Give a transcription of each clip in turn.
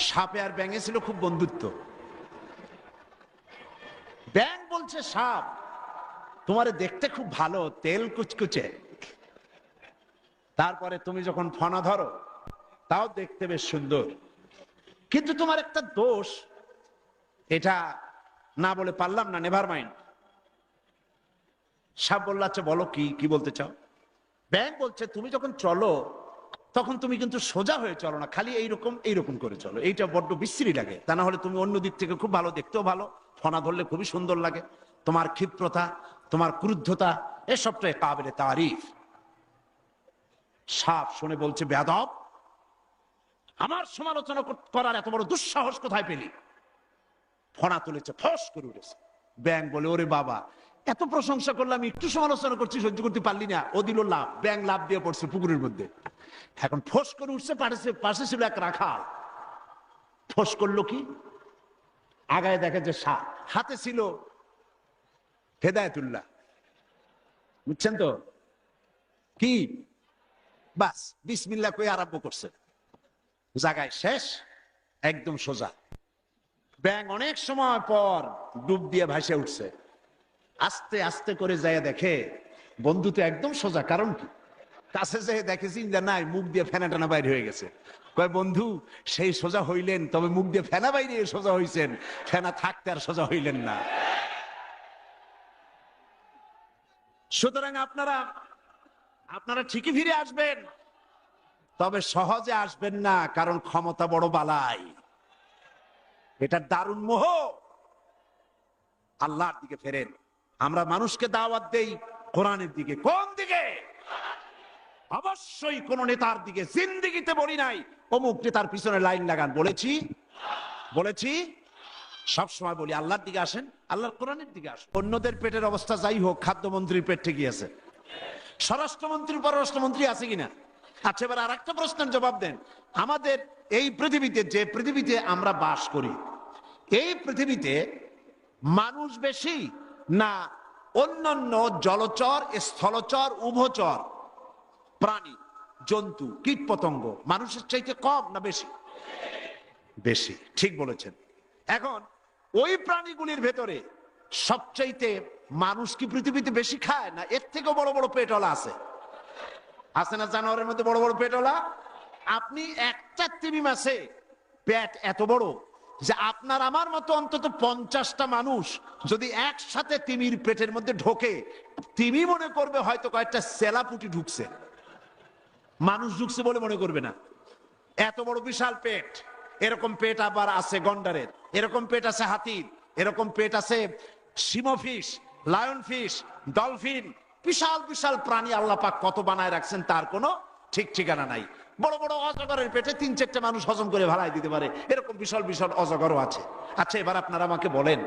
সাপে আর ব্যাঙে ছিল খুব বন্ধুত্ব। ব্যাঙ বলছে সাপ, তোমারে দেখতে খুব ভালো, তেল কুচকুচে, তারপরে তুমি যখন ফনা ধরো তাও দেখতে বেশ সুন্দর, কিন্তু তোমার একটা দোষ, এটা না বলে পারলাম না, নেভার মাইন্ড। সাপ বলল আচ্ছা বলো, কি কি বলতে চাও? ব্যাঙ বলছে তুমি যখন চলো তখন তুমি কিন্তু সোজা হয়ে চলো না, খালি এইরকম এইরকম করে চলো, এইটা বড্ড বিশ্রী লাগে। তা না হলে তুমি অন্য দিক থেকে খুব ভালো, দেখতেও ভালো, ফনা ধরলে খুবই সুন্দর লাগে, তোমার ক্ষিপ্রতা, তোমার ক্রুদ্ধতা, এসবটাই কাবিলে তারিফ। সাপ শুনে বলছে বেয়াদব, আমার সমালোচনা করার এত বড় দুঃসাহস কোথায় পেলি? ফনা তুলেছে, ফস করে উঠেছে। ব্যাঙ বলে ওরে বাবা, এত প্রশংসা করলাম, একটু সমালোচনা করছি, সহ্য করতে পারলি না? ও দিল লাভ, ব্যাঙ লাভ দিয়ে পড়ছে পুকুরের মধ্যে। এখন ফস করে উঠছে, পাশে ছিল এক রাখাল। ফস করলো কি, আগায় দেখে যে সাপ, হাতে ছিল হেদায়েতুল্লাহ, বুঝছেন তো কি? বাস বিসমিল্লাহ কই আরম্ভ করছে, জায়গায় শেষ, একদম সোজা। ব্যাঙ অনেক সময় পর ডুব দিয়ে ভাসে উঠছে, আস্তে আস্তে করে যায় দেখে বন্ধু তো একদম সোজা, কারণ কি? কাছে যেয়ে দেখেছি যে নাই, মুখ দিয়ে ফেনা টানা বাইর হয়ে গেছে। কয় বন্ধু সেই সোজা হইলেন, তবে মুখ দিয়ে ফেনা বাইরে সোজা হইছেন, ফেনা থাকতে আর সোজা হইলেন না। সুতরাং আপনারা ঠিকই ফিরে আসবেন, তবে সহজে আসবেন না, কারণ ক্ষমতা বড় বালাই, এটা দারুণ মোহ। আল্লাহর দিকে ফেরেন। আমরা মানুষকে দাওয়াত দেই কোরআনের দিকে। কোন দিকে? অবশ্যই কোন নেতার দিকে। জিন্দেগিতে বলি নাই অমুক নেতার পিছনে লাইন লাগান, বলেছি সবসময় বলি আল্লাহর দিকে আসেন, আল্লাহর কোরআনের দিকে আসেন। অন্যদের পেটের অবস্থা যাই হোক, খাদ্যমন্ত্রীর পেট ঠিকই আছে, স্বরাষ্ট্রমন্ত্রী পররাষ্ট্রমন্ত্রী আছে কিনা? আচ্ছা, এবার আর একটা প্রশ্নের জবাব দেন। আমাদের এই পৃথিবীতে, যে পৃথিবীতে আমরা বাস করি, এই পৃথিবীতে মানুষ বেশি না অন্যান্য জলচর, স্থলচর, উভচর প্রাণী, জন্তু, কীট পতঙ্গ মানুষের চাইতে কম না বেশি? বেশি, ঠিক বলেছেন। এখন ওই প্রাণীগুলির ভেতরে সবচাইতে মানুষ কি পৃথিবীতে বেশি খায়, না এর থেকেও বড় বড় পেটওয়ালা আছে? আছে না জানোয়ারের মধ্যে বড় বড় পেটওয়ালা? আপনি একটা তিমি মাছে পেট এত বড় যে আপনার আমার মতো অন্তত 50টা মানুষ যদি একসাথে তিমির পেটের মধ্যে ঢোকে, তিমি মনে করবে হয়তো কয়েকটা সেলাপুটি ঢুকছে, মানুষ ঢুকছে বলে মনে করবে না। এত বড় বিশাল পেট। এরকম পেট আবার আছে গন্ডারের, এরকম পেট আছে হাতির, এরকম পেট আছে সিমোফিশ, লায়ন ফিশ, ডলফিন, বিশাল বিশাল প্রাণী আল্লাহ পাক কত বানায় রাখছেন তার কোনো ঠিক ঠিকানা নাই। বড় বড় অজগরের পেটে 3-4টে মানুষ হজম করে ভাড়ায় দিতে পারে, এরকম বিশাল বিশাল অজগরও আছে। আচ্ছা, এবার আপনারা আমাকে বলেন,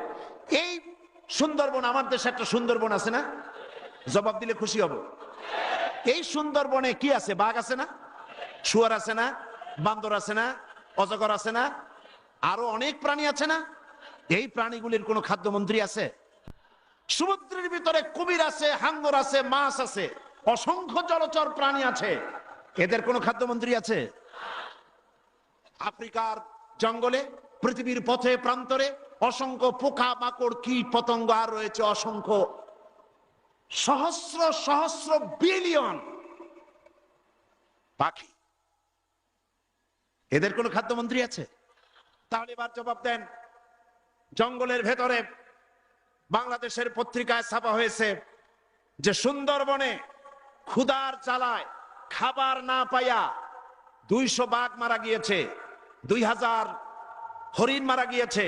এই সুন্দরবন, আমার দেশে একটা সুন্দরবন আছে না? জবাব দিলে খুশি হব। এই সুন্দরবনে কি আছে? বাঘ আছে না? শুয়োর আছে না? বান্দর আছে না? অজগর আছে না? আরো অনেক প্রাণী আছে না? এই প্রাণীগুলির কোনো খাদ্যমন্ত্রী আছে? সমুদ্রের ভিতরে কুমির আছে, হাঙ্গর আছে, মাছ আছে, অসংখ্য জলচর প্রাণী আছে, এদের কোনো খাদ্যমন্ত্রী আছে? আফ্রিকার জঙ্গলে, পৃথিবীর পথে প্রান্তরে অসংখ্য পোকা মাকড়, কীট পতঙ্গ, আর রয়েছে অসংখ্য সহস্র সহস্র বিলিয়ন পাখি, এদের কোনো খাদ্যমন্ত্রী আছে? তাহলে এবার জবাব দেন। জঙ্গলের ভেতরে বাংলাদেশের পত্রিকায় ছাপা হয়েছে যে সুন্দরবনে ক্ষুধার জ্বালায় খাবার না পাইয়া 200 বাঘ মারা গিয়েছে, 2000 হরিণ মারা গিয়েছে,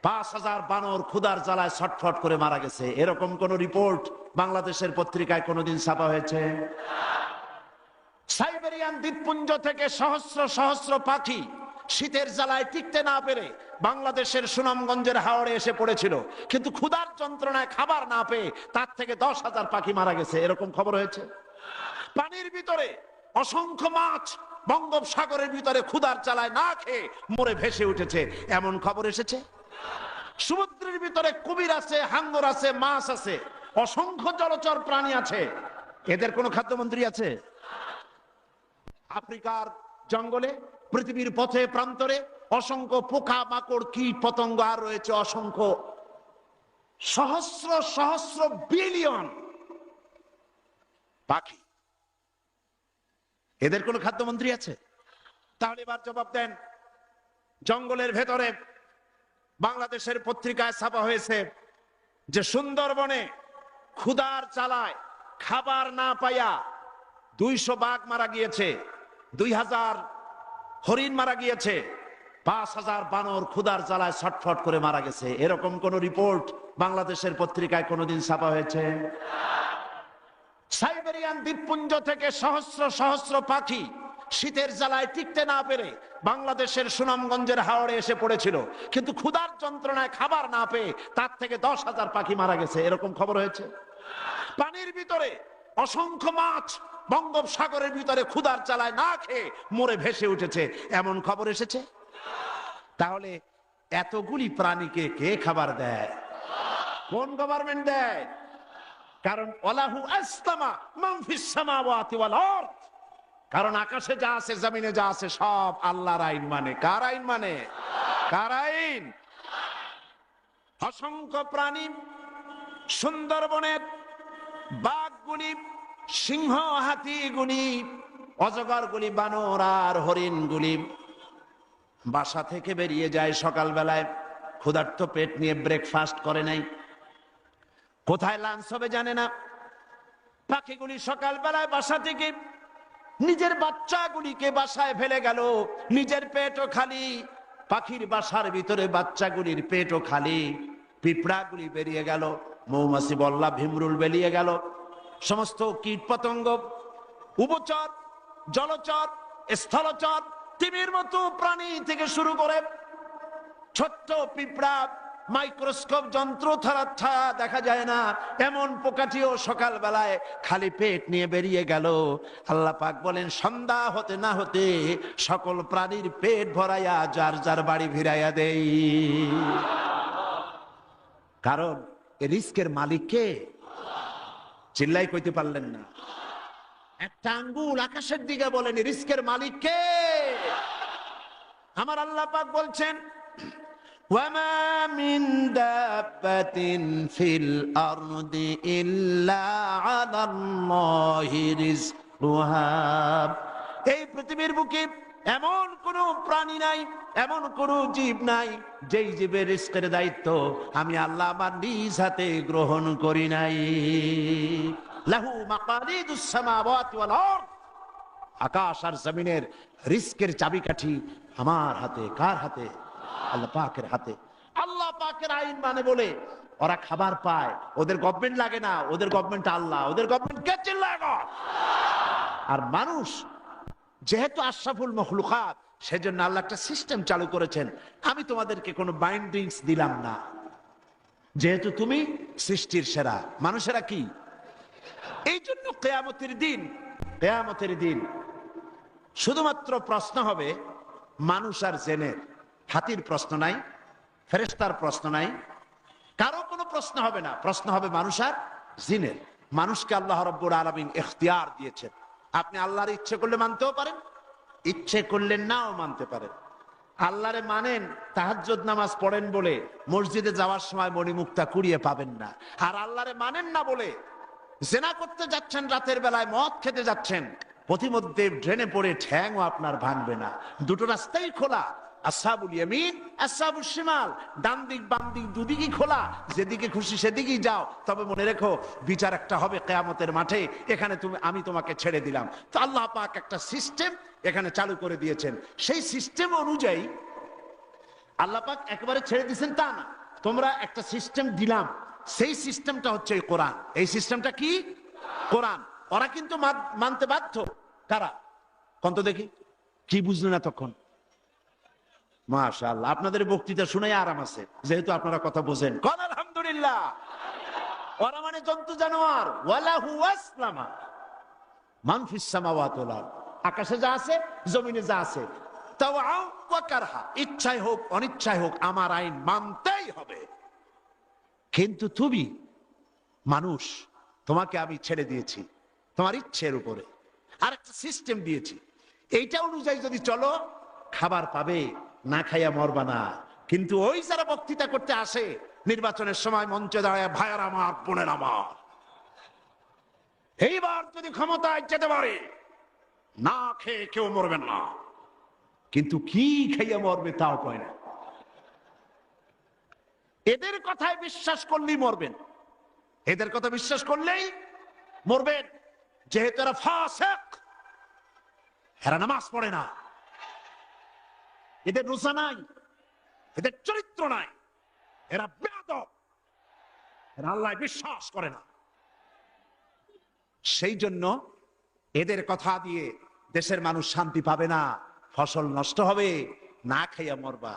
5000 বানর ক্ষুধার জ্বালায় ছটফট করে মারা গেছে। এরকম কোন রিপোর্ট বাংলাদেশের পত্রিকায় কোনোদিন ছাপা হয়েছে? সাইবেরিয়ান দ্বীপপুঞ্জ থেকে সহস্র সহস্র পাখি শীতের জ্বালায় টিকতে না পেরে বাংলাদেশের সুনামগঞ্জের হাওড়ে এসে পড়েছিল, কিন্তু ক্ষুধার যন্ত্রণায় খাবার না পেয়ে তার থেকে 10,000 পাখি মারা গেছে, এরকম খবর হয়েছে? পানির ভিতরে অসংখ্য মাছ বঙ্গোপসাগরের ভিতরে ক্ষুধার জ্বালায় না খেয়ে মরে ভেসে উঠেছে, এমন খবর এসেছে? সমুদ্রের ভিতরে কুমির আছে, হাঙ্গর আছে, মাছ আছে, অসংখ্য জলচর প্রাণী আছে, এদের কোনো খাদ্যমন্ত্রী আছে? আফ্রিকার জঙ্গলে, পৃথিবীর পথে প্রান্তরে অসংখ্য পোকা মাকড় কীট পতঙ্গ আর রয়েছে অসংখ্য সহস্র সহস্র বিলিয়ন পাখি। এদের কোনো খাদ্যমন্ত্রী আছে? তাহলে এবার জবাব দেন। জঙ্গলের ভেতরে বাংলাদেশের পত্রিকায় ছাপা হয়েছে যে সুন্দরবনে ক্ষুধার জ্বালায় খাবার না পাইয়া 200 বাঘ মারা গিয়েছে, 2000 হরিণ মারা গিয়েছে, 5000 বানর ক্ষুধার জ্বালায় ছটফট করে মারা গেছে। এরকম কোন রিপোর্ট বাংলাদেশের পত্রিকায় কোনোদিন ছাপা হয়েছে? সাইবেরিয়ান দ্বীপপুঞ্জ থেকে সহস্র সহস্র পাখি শীতের জ্বালায় টিকতে না পেরে বাংলাদেশের সুনামগঞ্জের হাওড়ে এসে পড়েছিল, কিন্তু ক্ষুধার যন্ত্রণায় খাবার না পেয়ে তার থেকে 10,000 পাখি মারা গেছে। এরকম খবর হয়েছে? পানির ভিতরে অসংখ্য মাছ বঙ্গোপসাগরের ভিতরে ক্ষুধার জ্বালায় না খেয়ে মরে ভেসে উঠেছে, এমন খবর এসেছে? তাহলে এতগুলি প্রাণীকে কে খাবার দেয়? কোন গভর্নমেন্ট দেয়? কারণ ওয়ালাহু আসলামা মান ফিস সামাওয়াতি ওয়াল আরদ, কারণ আকাশে যা আছে জমিনে যা আছে সব আল্লাহর আইন মানে। কার আইন মানে? কার আইন? অসংখ্য প্রাণী, সুন্দরবনের বাঘগুলি, সিংহ, হাতিগুলি, অজগরগুলি, বানর আর হরিণগুলি বাসা থেকে বেরিয়ে যায় সকালবেলায়, ক্ষুধার্ত পেট নিয়ে ব্রেকফাস্ট করে নাই, কোথায় লাঞ্চ হবে জানে না। পাখিগুলি সকালবেলায় বাসা থেকে নিজের বাচ্চাগুলিকে বাসায় ফেলে গেল, নিজের পেটও খালি, পাখির বাসার ভিতরে বাচ্চাগুলির পেটও খালি, পিঁপড়াগুলি বেরিয়ে গেল, মৌমাছি, বল্লা, ভিমরুল বেরিয়ে গেল, সমস্ত কীট পতঙ্গ, উভচর, জলচর, স্থলচর, তিমির মতো প্রাণী থেকে শুরু করে ছোট্ট পিঁপড়া, মাইক্রোস্কোপ যন্ত্র ছাড়া দেখা যায় না এমন পোকাটিও সকাল বেলায় খালি পেট নিয়ে বেরিয়ে গেল। আল্লাহ পাক বলেন সন্ধ্যা হতে না হতে সকল প্রাণীর পেট ভরাইয়া যার যার বাড়ি ফিরাইয়া দেই। কারণ এ রিস্কের মালিক কে? চিল্লাই কইতে পারলেন না? একটা আঙ্গুল আকাশের দিকে বলেন রিস্কের মালিক কে? আমার আল্লাহ পাক বলছেন ওয়ামা মিন দাব্বাতিন ফিল আরদি ইল্লা আলাল্লাহি রিজকুহা। এই পৃথিবীর বুকে এমন কোন প্রাণী নাই, এমন কোন জীব নাই যেই জীবের রিজকের দায়িত্ব আমি আল্লাহ আমার নিজ হাতে গ্রহণ করি নাই। লাহু মাকালিদুস সামাওয়াতি ওয়াল আরদ, আকাশ আর জমিনের রিজকের চাবিকাঠি আমার হাতে। কার হাতে? আল্লাহ পাকের হাতে। আল্লাহ পাকের আইন মানে বলে ওরা খাবার পায়, ওদের গভর্নমেন্ট লাগে না, ওদের গভর্নমেন্ট আল্লাহ, ওদের গভর্নমেন্ট কে? চিল্লায় না। আর মানুষ যেহেতু আশরাফুল মখলুকাত, সেজন্য আল্লাহ একটা সিস্টেম চালু করেছেন, আমি তোমাদেরকে কোনো বাইন্ডিংস দিলাম না, যেহেতু তুমি সৃষ্টির সেরা। মানুষেরা কি? এই জন্য কিয়ামতের দিন শুধুমাত্র প্রশ্ন হবে মানুষ আর জিনের। হাতির প্রশ্ন নাই, ফেরেশতার প্রশ্ন নাই, কারো কোনো প্রশ্ন হবে না, প্রশ্ন হবে মানুষ আর জিনের। মানুষকে আল্লাহ রাব্বুল আলামিন ইখতিয়ার দিয়েছেন, আপনি আল্লাহর ইচ্ছে করলে মানতেও পারেন, ইচ্ছে করলে নাও মানতে পারেন। আল্লাহরে মানেন, তাহাজ্জুদ নামাজ পড়েন বলে মসজিদে যাওয়ার সময় মণিমুক্তা কুড়িয়ে পাবেন না। আর আল্লাহরে মানেন না বলে জেনা করতে যাচ্ছেন, রাতের বেলায় মদ খেতে যাচ্ছেন, পথিমধ্যে ড্রেনে পড়ে ঠ্যাংও আপনার ভাঙবে না। দুটো রাস্তাই খোলা, আসহাবুল ইয়ামিন, আসহাবুশ শিমাল, ডান দিক বাম দিক দুদিকই খোলা, যেদিকে খুশি সেদিকেই যাও। তবে মনে রেখো বিচার একটা হবে কিয়ামতের মাঠে, এখানে আমি তোমাকে ছেড়ে দিলাম। তো আল্লাহ পাক একটা সিস্টেম এখানে চালু করে দিয়েছেন। সেই সিস্টেম অনুযায়ী আল্লাহ পাক একেবারে ছেড়ে দিয়েছেন তা না, তোমরা একটা সিস্টেম দিলাম, সেই সিস্টেমটা হচ্ছে এই কোরআন। এই সিস্টেমটা কি? কোরআন। ওরা কিন্তু মানতে বাধ্য। কারা? কোন তো দেখি, কি বুঝলেন এতক্ষণ? মাশাআল্লাহ, আপনাদের বক্তৃতা শুনে আরাম আছে, যেহেতু আপনারা কথা বোঝেন। কোন আলহামদুলিল্লাহ। ওরা মানে জন্তু জানোয়ার। ওয়ালাহু আসলামা মান ফিস সামাওয়াতি ওয়াল আরদ, আকাশে যা আছে জমিনে যা আছে, তাওআও ওয়া কারহা, ইচ্ছায় হোক অনিচ্ছায় হোক আমার আইন মানতেই হবে। কিন্তু তুমি মানুষ, তোমাকে আমি ছেড়ে দিয়েছি তোমার ইচ্ছের উপরে, আর একটা সিস্টেম দিয়েছি, এইটা অনুযায়ী যদি চলো খাবার পাবে, না খাইয়া মরবা না। কিন্তু ওই যারা বক্তৃতা করতে আসে নির্বাচনের সময় মঞ্চে দাঁড়ায়, ভাইয়ার আমার, বোনের আমার, এইবার যদি ক্ষমতায় যেতে পারে না খেয়ে কেউ মরবেন না, কিন্তু কি খাইয়া মরবে তাও কয় না। এদের কথায় বিশ্বাস করলেই মরবেন, এদের কথা বিশ্বাস করলেই মরবেন, যেহেতু এরা ফাসিক, এরা নামাজ পড়ে না, এদের রোজা নাই, এদের চরিত্র নাই, এরা বেয়াদব, এরা আল্লাহ বিশ্বাস করে না। সেই জন্য এদের কথা দিয়ে দেশের মানুষ শান্তি পাবে না, ফসল নষ্ট হবে, না খাইয়া মরবা।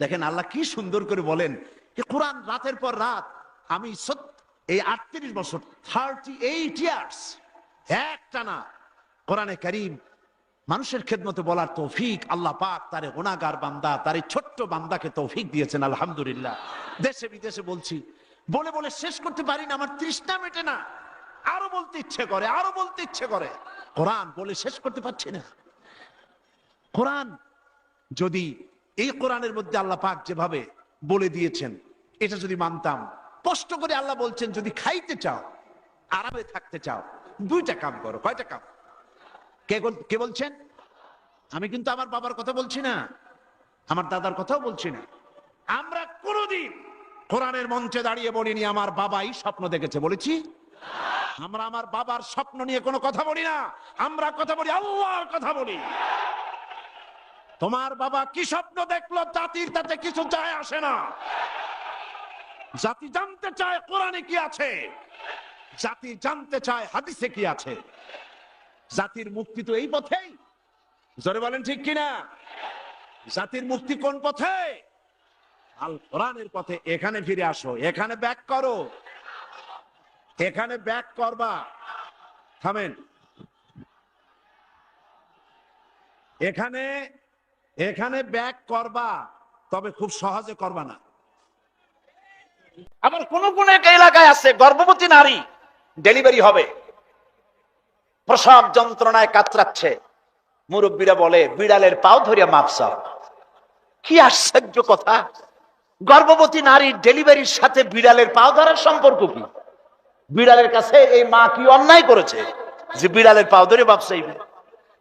দেখেন আল্লাহ কি সুন্দর করে বলেন, কোরআন রাতের পর রাত আমি এই 38 বছর 38 ইয়ার্স একটানা কোরআনে কারীম মানুষের খেদমতে বলার তৌফিক আল্লাহ পাক তারে গুনাহগার বান্দা, তার এই ছোট্ট বান্দাকে তৌফিক দিয়েছেন আলহামদুলিল্লাহ। দেশে বিদেশে বলছি, বলে বলে শেষ করতে পারি না, আমার তৃষ্ণা মেটে না, আরো বলতে ইচ্ছে করে, আরো বলতে ইচ্ছে করে, কোরআন বলে শেষ করতে পারছি না। কোরআন যদি এই কোরআনের মধ্যে আল্লাহ পাক যেভাবে বলে দিয়েছেন এটা যদি মানতাম, কষ্ট করে আল্লাহ বলছেন যদি খাইতে চাও, আরামে থাকতে চাও, দুইটা কাম করো। কয়টা কাম? কে বলছেন? আমি কিন্তু আমার বাবার কথা বলছি না, আমার দাদার কথাও বলছি না। আমরা কোনদিন কোরআনের মঞ্চে দাঁড়িয়ে বলিনি আমার বাবাই স্বপ্ন দেখেছে, বলেছি? আমরা আমার বাবার স্বপ্ন নিয়ে কোনো কথা বলি না, আমরা কথা বলি আল্লাহর কথা বলি। তোমার বাবা কি স্বপ্ন দেখলো জাতির তাতে কিছু যায় আসে না। জাতি জানতে চায় কোরআনে কি আছে, জাতি জানতে চায় হাদিসে কি আছে। জাতির মুক্তি তো এই পথেই, জোরে বলেন ঠিক কিনা? জাতির মুক্তি কোন পথে? আল কোরআনের পথে। এখানে ফিরে আসো, এখানে ব্যাক করো, এখানে ব্যাক করবা। থামেন, এখানে এখানে ব্যাক করবা, তবে খুব সহজে করবা না। আবার কোন কোন এলাকায় আছে গর্ভবতী নারী ডেলিভারি হবে, প্রসব যন্ত্রণায় কাতরাচ্ছে, মুরব্বীরা বলে বিড়ালের পাও ধরিয়া মাপ চাও। কি আশ্চর্য কথা! গর্ভবতী নারীর ডেলিভারির সাথে বিড়ালের পাও ধরার সম্পর্ক কি? বিড়ালের কাছে এই মা কি অন্যায় করেছে যে বিড়ালের পাও ধরে মাপ চাইবে?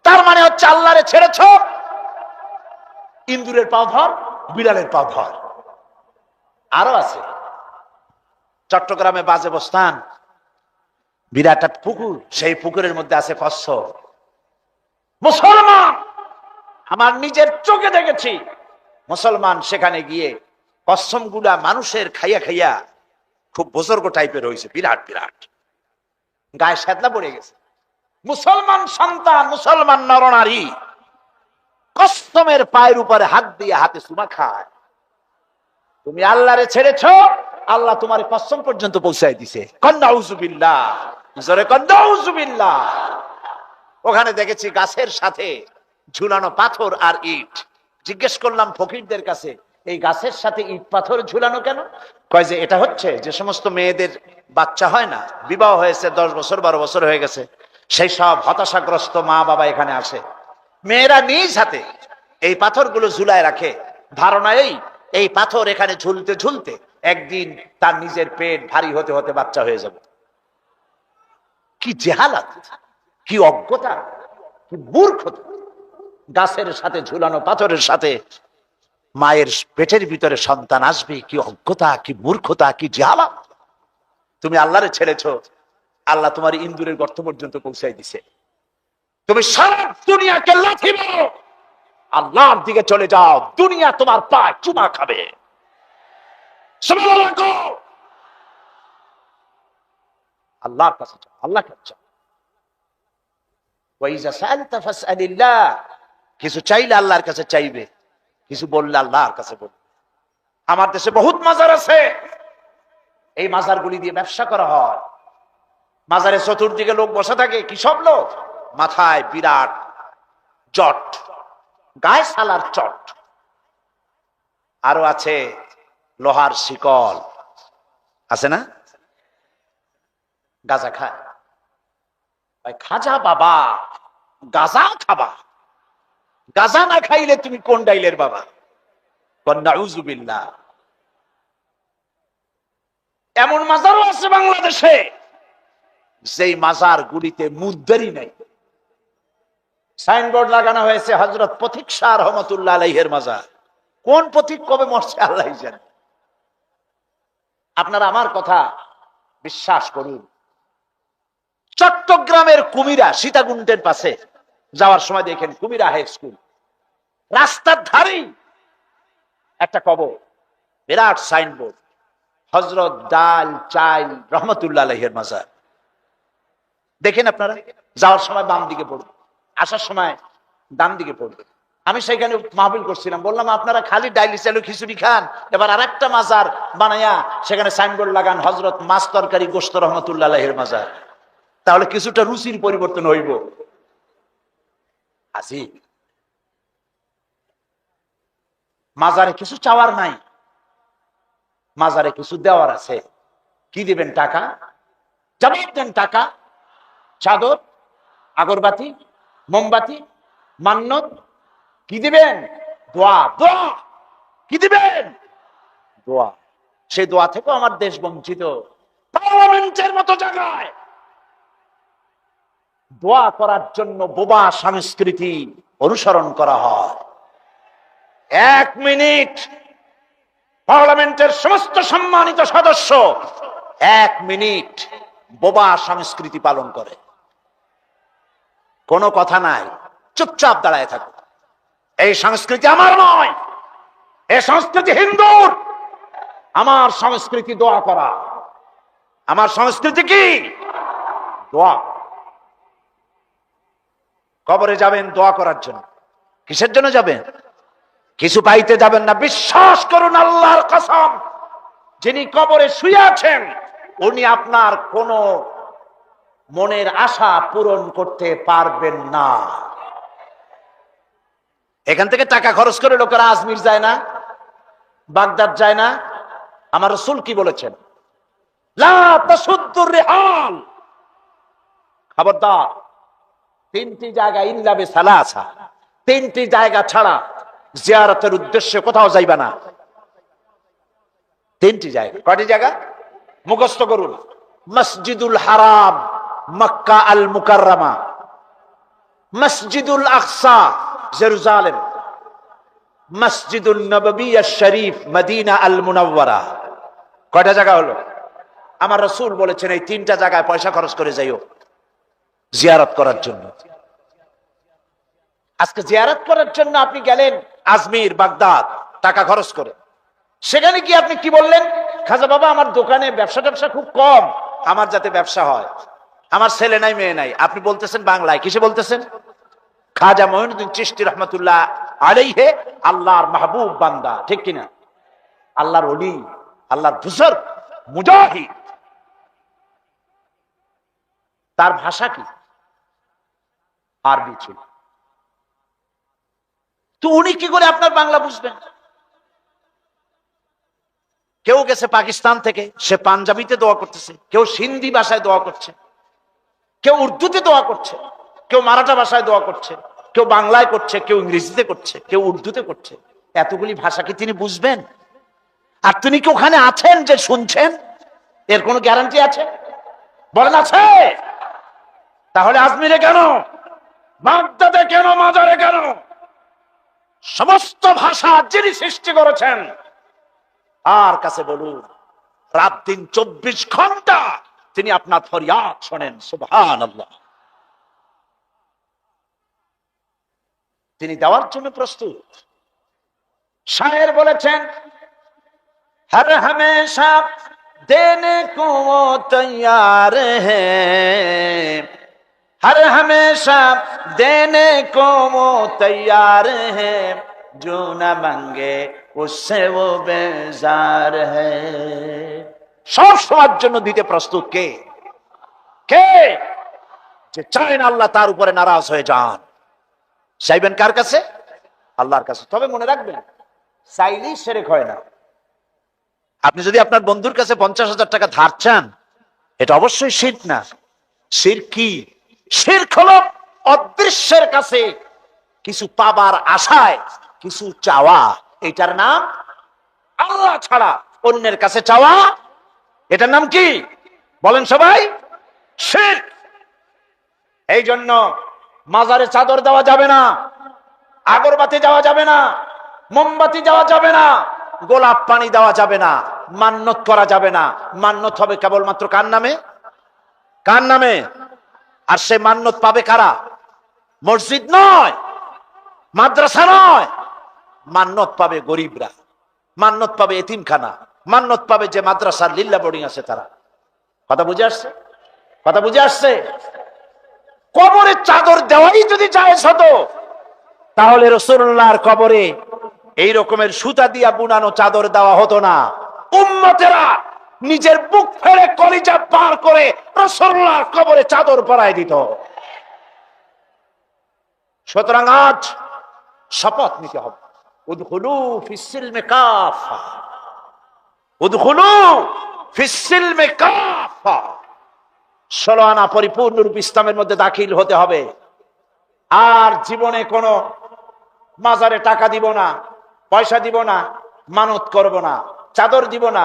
তার মানে হচ্ছে আল্লাহরে ছেড়েছ, ইন্দুরের পাও ধর, বিড়ালের পাও ধর। আরো আছে চট্টগ্রামে বাজে বস্তান, বিরাট এক পুকুর, সেই পুকুরের মধ্যে আছে কচ্ছপ। মুসলমান, আমার নিজের চোখে দেখেছি মুসলমান সেখানে গিয়ে কচ্ছপ গুলা মানুষের খাইয়া খাইয়া খুব বুজুর্গ টাইপের হয়েছে, বিরাট বিরাট, গায়ে শ্যাতলা পড়ে গেছে। মুসলমান সন্তান, মুসলমান নরনারী কচ্ছপের পায়ের উপরে হাত দিয়ে হাতে চুমা খায়। তুমি আল্লাহরে ছেড়েছ, আল্লাহ তোমার কসম পর্যন্ত পৌঁছায় দিছে। কন্নাউজুবিল্লাহ, জোরে কন্নাউজুবিল্লাহ। ওখানে দেখেছি গাছের সাথে ঝুলানো পাথর আর ইট। জিজ্ঞেস করলাম ফকিরদের কাছে, এই গাছের সাথে ইট পাথর ঝুলানো কেন? কয় যে এটা হচ্ছে যে সমস্ত মেয়েদের বাচ্চা হয় না, বিবাহ হয়েছে 10 বছর 12 বছর হয়ে গেছে, সেই সব হতাশাগ্রস্ত মা বাবা এখানে আসে, মেয়েরা নিজ হাতে এই পাথরগুলো ঝুলায় রাখে, ধারণা এই পাথর এখানে ঝুলতে ঝুলতে একদিন তার নিজের পেট ভারী হতে হতে বাচ্চা হয়ে যাবে। কি জেহালাত, কি অজ্ঞতা, কি মূর্খতা! গাছের সাথে ঝুলানো পাথরের সাথে মায়ের পেটের ভিতরে সন্তান আসবে, কি অজ্ঞতা, কি মূর্খতা, কি জেহালাত! তুমি আল্লাহরে ছেড়েছো, আল্লাহ তোমার ইন্দুরের গর্ত পর্যন্ত পৌঁছাই দিছে। তুমি সারা দুনিয়াকে লাথি মারো, আল্লাহর দিকে চলে যাও, দুনিয়া তোমার পায়ে চুমা খাবে। আল্লাহর কাছে যাও, আল্লাহর কাছে যাও। ওয়াইজা সাআলতা ফাসআলিল্লাহ, কিছু চাইলে আল্লাহর কাছে চাইবে, কিছু বললে আল্লাহর কাছে বলবে। আমার দেশে বহুত মাজার আছে, এই মাজারগুলি দিয়ে ব্যবসা করা হয়। মাজারের চতুর্দিকে লোক বসে থাকে, কি সব লোক? মাথায় বিরাট জট, গায়ে সালার চট, আরো আছে লোহার শিকল, আছে না? গাঁজা খায়। ভাই খাজা বাবা, গাঁজা খাবা? গাঁজা না খাইলে তুমি কোন ডাইলের বাবা? নাউযুবিল্লাহ। এমন মাজারও আছে বাংলাদেশে যেই মাজার গুলিতে মুদ্দারি নেই, সাইনবোর্ড লাগানো হয়েছে হযরত পথিক শাহ রহমাতুল্লাহ আলাইহির মাজার। কোন পথিক কবে মরছে আল্লাহ জানে। আপনারা আমার কথা বিশ্বাস করুন, চট্টগ্রামের কুমিরা সীতাকুণ্ডের পাশে যাওয়ার সময় দেখেন কুমিরা হাই স্কুল, রাস্তার ধারেই একটা কবর, বিরাট সাইনবোর্ড, হযরত ডাল চাইল রহমাতুল্লাহ আলাইহির মাজার। দেখেন আপনারা, যাওয়ার সময় বাম দিকে পড়বে, আসার সময় ডান দিকে পড়বে। আমি সেখানে মাহফিল করছিলাম, বললাম আপনারা খালি ডাইলি চালু খিচুড়ি খান, এবার আরেকটা মাজার বানায়া সেখানে সাইনবোর্ড লাগান হযরত মাছ তরকারি গোশত রহমাতুল্লাহ আলাইহির মাজার, তাহলে কিছুটা রুচির পরিবর্তন হইব। আসি মাজারে কিছু চাওয়ার নাই, মাজারে কিছু দেওয়ার আছে। কি দিবেন? টাকা। জবাব দেন, টাকা, চাদর, আগরবাতি, মোমবাতি, মান্নত। কি দিবেন? দোয়া। দোয়া কি দিবেন? দোয়া। সেই দোয়া থেকে আমার দেশ বঞ্চিত। পার্লামেন্টের মতো জায়গায় দোয়া করার জন্য বোবা সংস্কৃতি অনুসরণ করা হয়। 1 মিনিট পার্লামেন্টের সমস্ত সম্মানিত সদস্য 1 মিনিট বোবা সংস্কৃতি পালন করে, কোনো কথা নাই, চুপচাপ দাঁড়ায় থাকো। এই সংস্কৃতি আমার নয়, এই সংস্কৃতি হিন্দুর। আমার সংস্কৃতি দোয়া করা। আমার সংস্কৃতি কি? দোয়া। কবরে যাবেন দোয়া করার জন্য। কিসের জন্য যাবেন? কিছু পাইতে যাবেন না। বিশ্বাস করুন আল্লাহর কসম, যিনি কবরে শুয়ে আছেন উনি আপনার কোন মনের আশা পূরণ করতে পারবেন না। এখান থেকে টাকা খরচ করে লোকেরা আজমির যায় না, বাগদাদ যায় না। আমার রাসূল কি বলেছেন? লা তাসুদ্দুর রিহাল। খবরদার, 3টি জায়গা ইল্লা বিসালাসা, 3টি জায়গা ছাড়া জিয়ারতের উদ্দেশ্যে কোথাও যাইবা না। 3টি জায়গা। কয়টি জায়গা? মুখস্থ করুন। মসজিদুল হারাম মক্কা আল মুকাররমা, মসজিদুল আকসা জেরুজালেম, মসজিদুল নববী শরীফ মদিনা আল মুনাওয়ারা। কয়টা জায়গা হলো? আমার রাসূল বলেছেন এই 3টা জায়গায় পয়সা খরচ করে যাইও জিয়ারত করার জন্য। আজকে জিয়ারত করার জন্য আপনি গেলেন আজমির, বাগদাদ, টাকা খরচ করে। সেখানে কি আপনি কি বললেন? খাজা বাবা আমার দোকানে ব্যবসা খুব কম, আমার যাতে ব্যবসা হয়, আমার ছেলে নাই মেয়ে নাই। আপনি বলতেছেন বাংলায়, কিসে বলতেছেন? খাজা মঈনুদ্দিন চিশতি রহমাতুল্লাহ আলাইহি আল্লাহর মাহবুব বান্দা, ঠিক কিনা? আল্লাহর ওলি, আল্লাহর বুজুর্গ, মুজাহিদ। তার ভাষা কি? আরবি ছিল। তো উনি কি করে আপনার বাংলা বুঝবেন? কেউ গেছে পাকিস্তান থেকে, সে পাঞ্জাবিতে দোয়া করতেছে, কেউ সিন্ধি ভাষায় দোয়া করছে, কেউ উর্দুতে দোয়া করছে, কেউ মারাঠা ভাষায় দোয়া করছে, কেউ বাংলায় করছে, কেউ ইংরেজিতে করছে, কেউ উর্দুতে করছে। এতগুলি ভাষা কি তিনি বুঝবেন? আর তিনি কি ওখানে আছেন যে শুনছেন? এর কোনো গ্যারান্টি আছে? বলেন আছে? তাহলে আজমিরে কেন, বাগদাদে কেন, মাজারে কেন? সমস্ত ভাষা যিনি সৃষ্টি করেছেন আর কাছে বলুন, রাত দিন 24 ঘন্টা তিনি আপনার ফরিয়াদ শোনেন। সুবহানাল্লাহ। তিনি দেওয়ার জন্য প্রস্তুত। শায়ের বলেছেন, হর হমেশা দেনে কো তৈয়ার হ্যায়, हर हमेशा देने को वो तैयार है, जो न मांगे उससे वो बेजार है। সব সময়ের জন্য দিতে প্রস্তুত কে? কে? যে চায় না আল্লাহ তার উপরে নারাজ হয়ে যান। চাইবেন কার কাছে? আল্লাহর কাছে। তবে মনে রাখবেন, চাইলেই শিরক হয় না। আপনি যদি আপনার বন্ধুর কাছে 50,000 টাকা ধার চান, এটা অবশ্যই শিরক না। শিরক কি? শিরক হলো অদৃশ্যের কাছে কিছু পাবার আশায় কিছু চাওয়া, এটার নাম আল্লাহ ছাড়া অন্যের কাছে চাওয়া। এটার নাম কি বলেন সবাই? শিরক। এই জন্য মাজারে চাদর দেওয়া যাবে না, আগরবাতি দেওয়া যাবে না, মোমবাতি দেওয়া যাবে না, গোলাপ পানি দেওয়া যাবে না, মান্যত করা যাবে না। মান্যত হবে কেবলমাত্র কার নামে? কার নামে? আর সে মান্যত পাবে কারা? মসজিদ নয়, মাদ্রাসা নয়, মান্যত পাবে গরিবরা, মান্যত পাবে এতিমখানা, মান্যত পাবে যে মাদ্রাসার লিল্লা বোর্ডিং আছে তারা। কথা বুঝে আসছে? কথা বুঝে আসছে? কবরে চাদর দেওয়াই যদি জায়েজ হতো, তাহলে রাসূলুল্লাহর কবরে এই রকমের সুতা দিয়া বুনানো চাদর দেওয়া হতো না। উম্মতেরা নিজের বুক ফেলে কলিজা পার করে রাসূলুল্লাহর কবরে চাদর পরায় দিত। সুতরাং আজ শপথ নিতে হবে, উদখুলু ফিস সিলমি কাফা, উদখুলু ফিস সিলমি কাফা। 16 আনা পরিপূর্ণরূপ ইসলামের মধ্যে দাখিল হতে হবে। আর জীবনে কোনো মাজারে টাকা দিব না, পয়সা দিব না, মানত করব না, চাদর দিব না,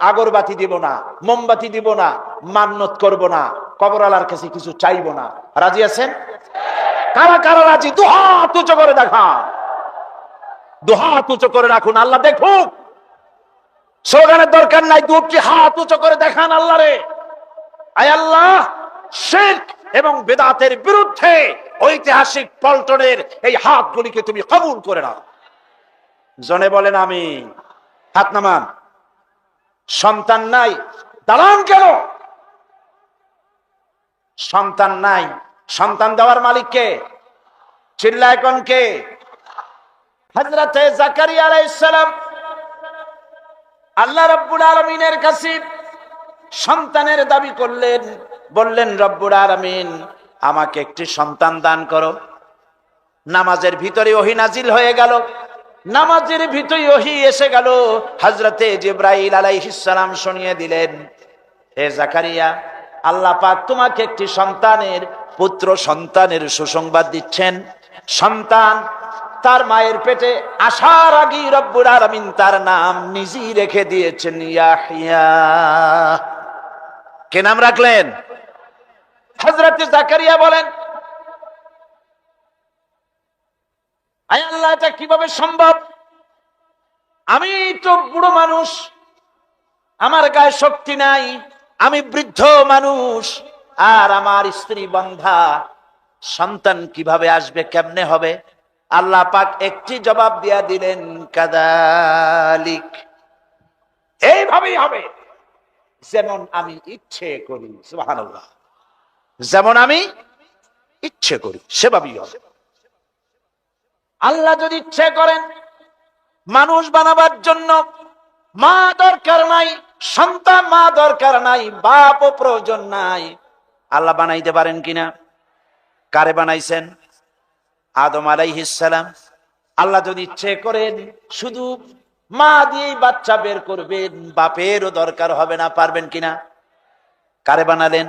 আগরবাতি দিব না, মোমবাতি দিব না, মান্নত করব না, কবরওয়ালার কাছে কিছু চাইব না। রাজি আছেন? কারা কারা রাজি? দুহাত উঁচু করে দেখান, দুহাত উঁচু করে রাখুন, আল্লাহ দেখুক। স্লোগানের দরকার নাই, দুটি হাত উঁচু করে দেখান আল্লাহরে। আয় আল্লাহ, শিরক এবং বিদআতের বিরুদ্ধে ঐতিহাসিক পল্টনের এই হাতগুলিকে তুমি কবুল করে নাও। জনে বলেন আমি। হাত নামান। সন্তান নাই, দাঁড়ান কেন? সন্তান নাই, সন্তান দেওয়ার মালিক কে? চিল্লায় কোন কে? হযরতে জাকারিয়া আলাইহিস সালাম আল্লাহ রাব্বুল আলামিনের কাছে সন্তানের দাবি করলেন, বললেন রব্বুল আলামিন আমাকে একটি সন্তান দান করো। নামাজের ভিতরে ওহী নাজিল হয়ে গেল, নামাজের ভিতরে ওহী এসে গেল। হযরতে জিবরাইল আলাইহিস সালাম শুনিয়ে দিলেন, হে জাকারিয়া, আল্লাহ পাক তোমাকে একটি সন্তানের, পুত্র সন্তানের সুসংবাদ দিচ্ছেন। সন্তান তার মায়ের পেটে আসার আগেই রব্বুল আলামিন তার নাম নিজেই রেখে দিয়েছেন ইয়াহইয়া। কে নাম রাখলেন? হযরত জাকারিয়া বলেন, আয় আল্লাহ, এটা কিভাবে সম্ভব? আমি তো বুড়ো মানুষ, আমার গায়ে শক্তি নাই, আমি বৃদ্ধ মানুষ, আর আমার স্ত্রী বন্ধা, সন্তান কিভাবে আসবে, কেমনে হবে? আল্লাহ পাক একটি জবাব দিয়া দিলেন, কাযালিক, এইভাবেই হবে, যেমন আমি ইচ্ছে করি। সুবহানাল্লাহ। যেমন আমি ইচ্ছে করি সেভাবেই হবে। আল্লাহ যদি ইচ্ছে করেন মানুষ বানাবার জন্য মা দরকার নাই, সন্তান মা দরকার নাই, বাপও প্রয়োজন নাই, আল্লাহ বানাইতে পারেন কিনা? কারে বানাইছেন? আদম আলাইহিস সালাম। আল্লাহ যদি ইচ্ছে করেন শুধু মা দিয়েই বাচ্চা বের করবেন, বাপেরও দরকার হবে না, পারবেন কিনা? কারে বানালেন?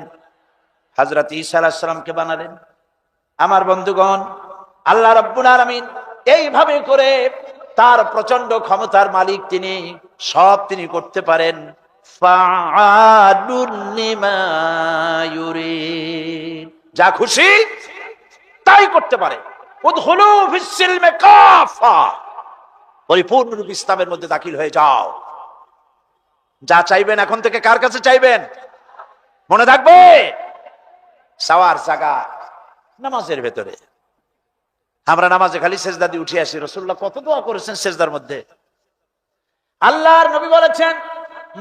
হযরত ঈসা আলাইহিস সালামকে বানালেন। আমার বন্ধুগণ, আল্লাহ রাব্বুল আলামিন এইভাবে করে তার প্রচন্ড ক্ষমতার মালিক, তিনি সব তিনি করতে পারেন। ফাআলুন লিমা ইউরিদ, যা খুশি তাই করতে পারে। উদখুলু ফিস সিলমি কাফা, পরিপূর্ণরূপে ইসলামের মধ্যে দাখিল হয়ে যাও। যা চাইবেন এখন থেকে কার কাছে চাইবেন? মনে থাকবে, সাওয়ার জায়গা নামাজের ভেতরে। আমরা নামাজে খালি সেজদা দিয়ে উঠে আসি। রাসূলুল্লাহ কত দোয়া করেছেন সেজদার মধ্যে। আল্লাহর নবী বলেছেন,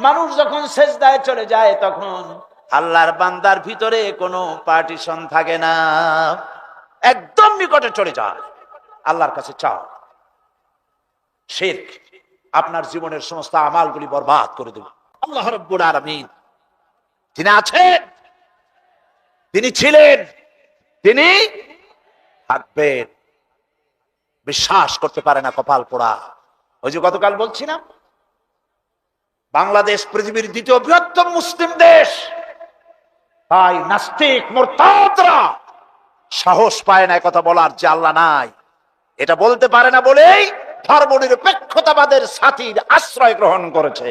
মানুষ যখন সেজদায় চলে যায় তখন আল্লাহর বান্দার ভিতরে কোনো পার্টিশন থাকে না, একদম নিকটে চলে যায়। আল্লাহর কাছে চাও। শিরক আপনার জীবনের সমস্ত আমালগুলি বরবাদ করে দেবে। আল্লাহ রাব্বুল আলামিন তিনি আছেন, তিনি ছিলেন, তিনি থাকবেন। বিশ্বাস করতে পারে না, কপাল পোড়া। ওই যে গতকাল বলছিলাম, বাংলাদেশ পৃথিবীর দ্বিতীয় বৃহত্তম মুসলিম দেশ, তাই নাস্তিক মুরতাদরা সাহস পায় না কথা বলার যে আল্লাহ নাই। এটা বলতে পারে না বলেই ধর্মনিরপেক্ষতাবাদের সাথীর আশ্রয় গ্রহণ করেছে।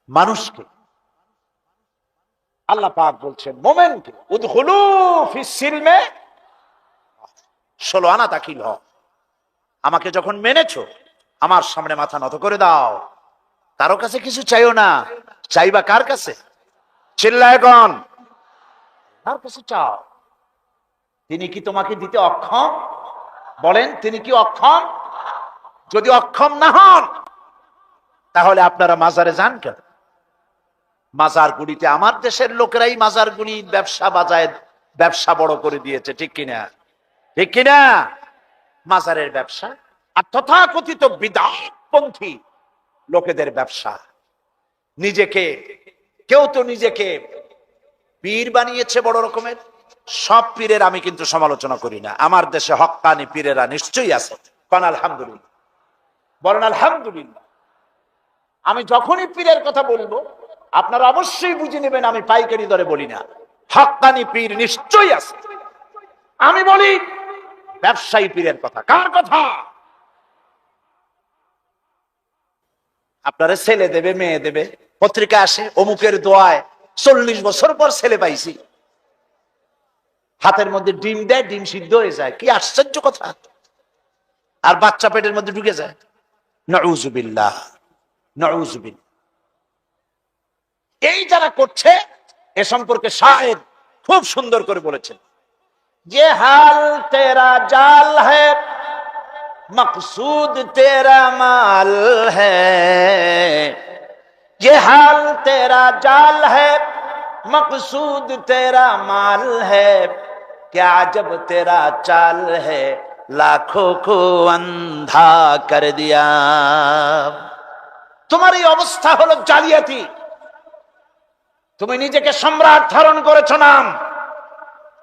মানুষকে আল্লাহ পাক বলছেন, মোমেনকে উদখুলু ফিস সিলমে 16 আনা দাখিল হও। আমাকে যখন মেনেছো, আমার সামনে মাথা নত করে দাও। কারো কাছে কিছু চাইও না। চাইবা কার কাছে? চিল্লায় গণ, কার কাছে চাও? তিনি কি তোমাকে দিতে অক্ষম? বলেন, তিনি কি অক্ষম? যদি অক্ষম না হন, তাহলে আপনারা মাজারে যান কেন? মাজার গুড়িতে আমার দেশের লোকেরাই মাজার গুড়ি ব্যবসা বাজায়, ব্যবসা বড় করে দিয়েছে, ঠিক কিনা? ঠিক কিনা? মাজারের ব্যবসা আর তথাকথিত বিদআতপন্থী লোকেদের ব্যবসা। নিজেকে কেউ তো নিজেকে পীর বানিয়েছে বড় রকমের। সব পীরের আমি কিন্তু সমালোচনা করি না। আমার দেশে হক্কানি পীরেরা নিশ্চয়ই আছে। কারণ আলহামদুলিল্লাহ, বলেন আলহামদুলিল্লাহ। আমি যখনই পীরের কথা বলবো, আপনারা অবশ্যই বুঝে নেবেন আমি পাইকারি দরে বলি না। হক্কানি পীর নিশ্চয়ই আছে। আমি বলি ব্যবসায়ী পীরের কথা। কার কথা? আপনারা ছেলে দেবে, মেয়ে দেবে, পত্রিকা আসে অমুকের দোয়ায় 40 বছর পর ছেলে পাইছি। হাতের মধ্যে ডিম দেয়, ডিম সিদ্ধ হয়ে যায়। কি আশ্চর্য কথা! আর বাচ্চা পেটের মধ্যে ঢুকে যায়। নাউযুবিল্লাহ, নাউযুবিল্লাহ। এই যারা করছে, এ সম্পর্কে শায়ের খুব সুন্দর করে বলেছেন, যে হাল তেরা জাল হ্যায় मकसूद तेरा माल है, ये हाल तेरा जाल है मकसूद तेरा माल है, क्या जब तेरा चाल है लाखों को अंधा कर दिया। তোমার এই অবস্থা হলো জালিয়াতি। তুমি নিজেকে সম্রাট ধারণ করেছো নাম,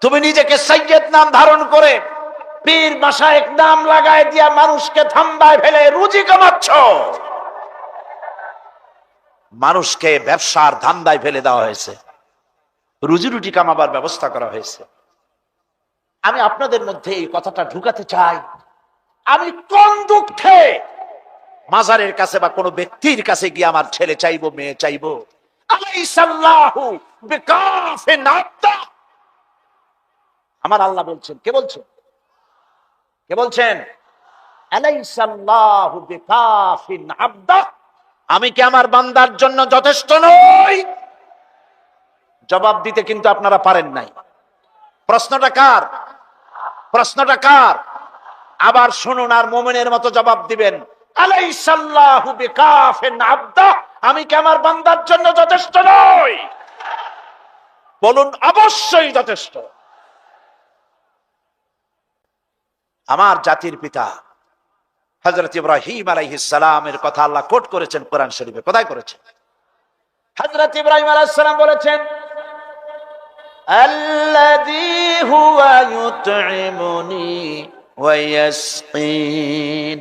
তুমি নিজেকে সৈয়দ নাম ধারণ করে পীর মাশায়েখ নাম লাগায় দিয়া মানুষকে ধান্দায় ফেলে রুজি কামাচ্ছ। মানুষকে ব্যবসার ধান্দায় ফেলে দেওয়া হয়েছে, রুজি রুটি কামাবার ব্যবস্থা করা হয়েছে। আমি আপনাদের মধ্যে এই কথাটা ঢুকাতে চাই। আমি কোন দুঃখে মাজারের কাছে বা কোনো ব্যক্তির কাছে গিয়ে আমার ছেলে চাইবো, মেয়ে চাইবো? আলাইসাল্লাহু বিকাফিন আবদা। আমার আল্লাহ বলছেন, কে বলছেন? কে বলছেন? আলাইসাল্লাহু বিকাফিন আবদা। আমি কি আমার বান্দার জন্য যথেষ্ট নই? জবাব দিতে কিন্তু আপনারা পারেন নাই। প্রশ্নটা কার? প্রশ্নটা কার? আবার শুনুন আর মুমিনের মতো জবাব দিবেন। আলাইসাল্লাহু বিকাফিন আবদা। আমি কি আমার বান্দার জন্য যথেষ্ট নই? বলুন, অবশ্যই যথেষ্ট। আমার জাতির পিতা হযরত ইব্রাহিম আলাইহিস সালামের কথা আল্লাহ কোট করেছেন কোরআন শরীফে। কোথায় করেছেন? হযরত ইব্রাহিম আলাইহিস সালাম বলেছেন, আল্লাযী হুয়া ইউতঈমুনি ওয়া ইয়াসকিন।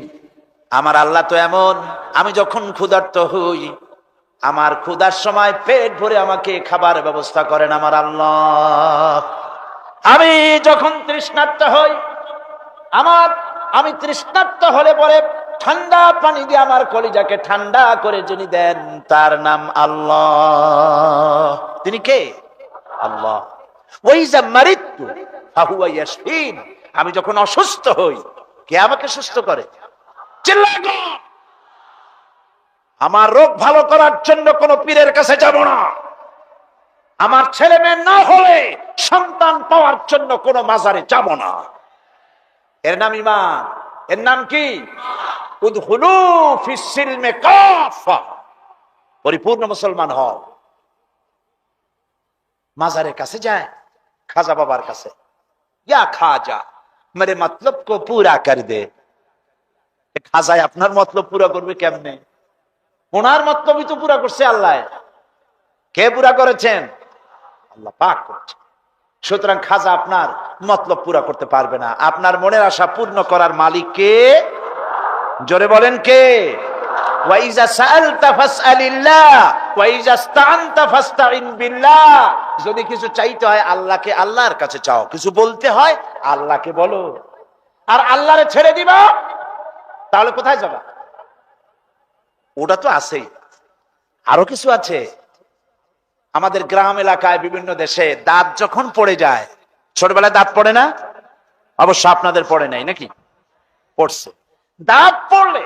আমার আল্লাহ তো এমন, আমি যখন ক্ষুধার্ত হই, আমার ক্ষুধার সময় পেট ভরে আমাকে খাবার ব্যবস্থা করেন আমার আল্লাহ। আমি যখন তৃষ্ণার্ত হই, আমি তৃষ্ণার্ত হলে পরে ঠান্ডা পানি দিয়ে আমার কলিজাকে ঠান্ডা করে যিনি দেন, তার নাম আল্লাহ। তিনি কে? আল্লাহ। ওয়াইজা মারিতু ফাহুয়া ইয়াশফিন। আমি যখন অসুস্থ হই, কে আমাকে সুস্থ করে? চিল্লাগো! আমার রোগ ভালো করার জন্য কোন পীরের কাছে যাব না। আমার ছেলে মেয়ে না হলে সন্তান পাওয়ার জন্য কোন মাজারে যাব না। এর নাম ঈমান। এর নাম কি? উদখুলু ফিস সিলমে কাফা। পরিপূর্ণ মুসলমান হও। মাজারের কাছে যায়, খাজা বাবার কাছে, ইয়া খাজা মেরে মতলব কো পুরা কর দে। খাজায় আপনার মতলব পুরা করবে কেমনে? ওনার মতলবই তো পুরা করছে আল্লাহ। কে পুরা করেছেন? আল্লাহ পাক করেছেন। সুতরাং খাজা আপনার মতলব পুরা করতে পারবে না। আপনার মনের আশা পূর্ণ করার মালিক কে? জোরে বলেন কে? ওয়াইজা সাআলতা ফাসআলিল্লাহ ওয়াইজা ইসতাআনতা ফাসতাইন বিল্লাহ। যদি কিছু চাইতে হয় আল্লাহকে, আল্লাহর কাছে চাও। কিছু বলতে হয় আল্লাহকে বলো। আর আল্লাহরে ছেড়ে দিবা, তাহলে কোথায় যাবা? ওটা তো আছেই, আরো কিছু আছে। আমাদের গ্রাম এলাকায় বিভিন্ন দেশে দাঁত যখন পড়ে যায়, ছোটবেলায় দাঁত পড়ে না? অবশ্য আপনাদের পড়ে নাই নাকি? পড়ছে। দাঁত পড়লে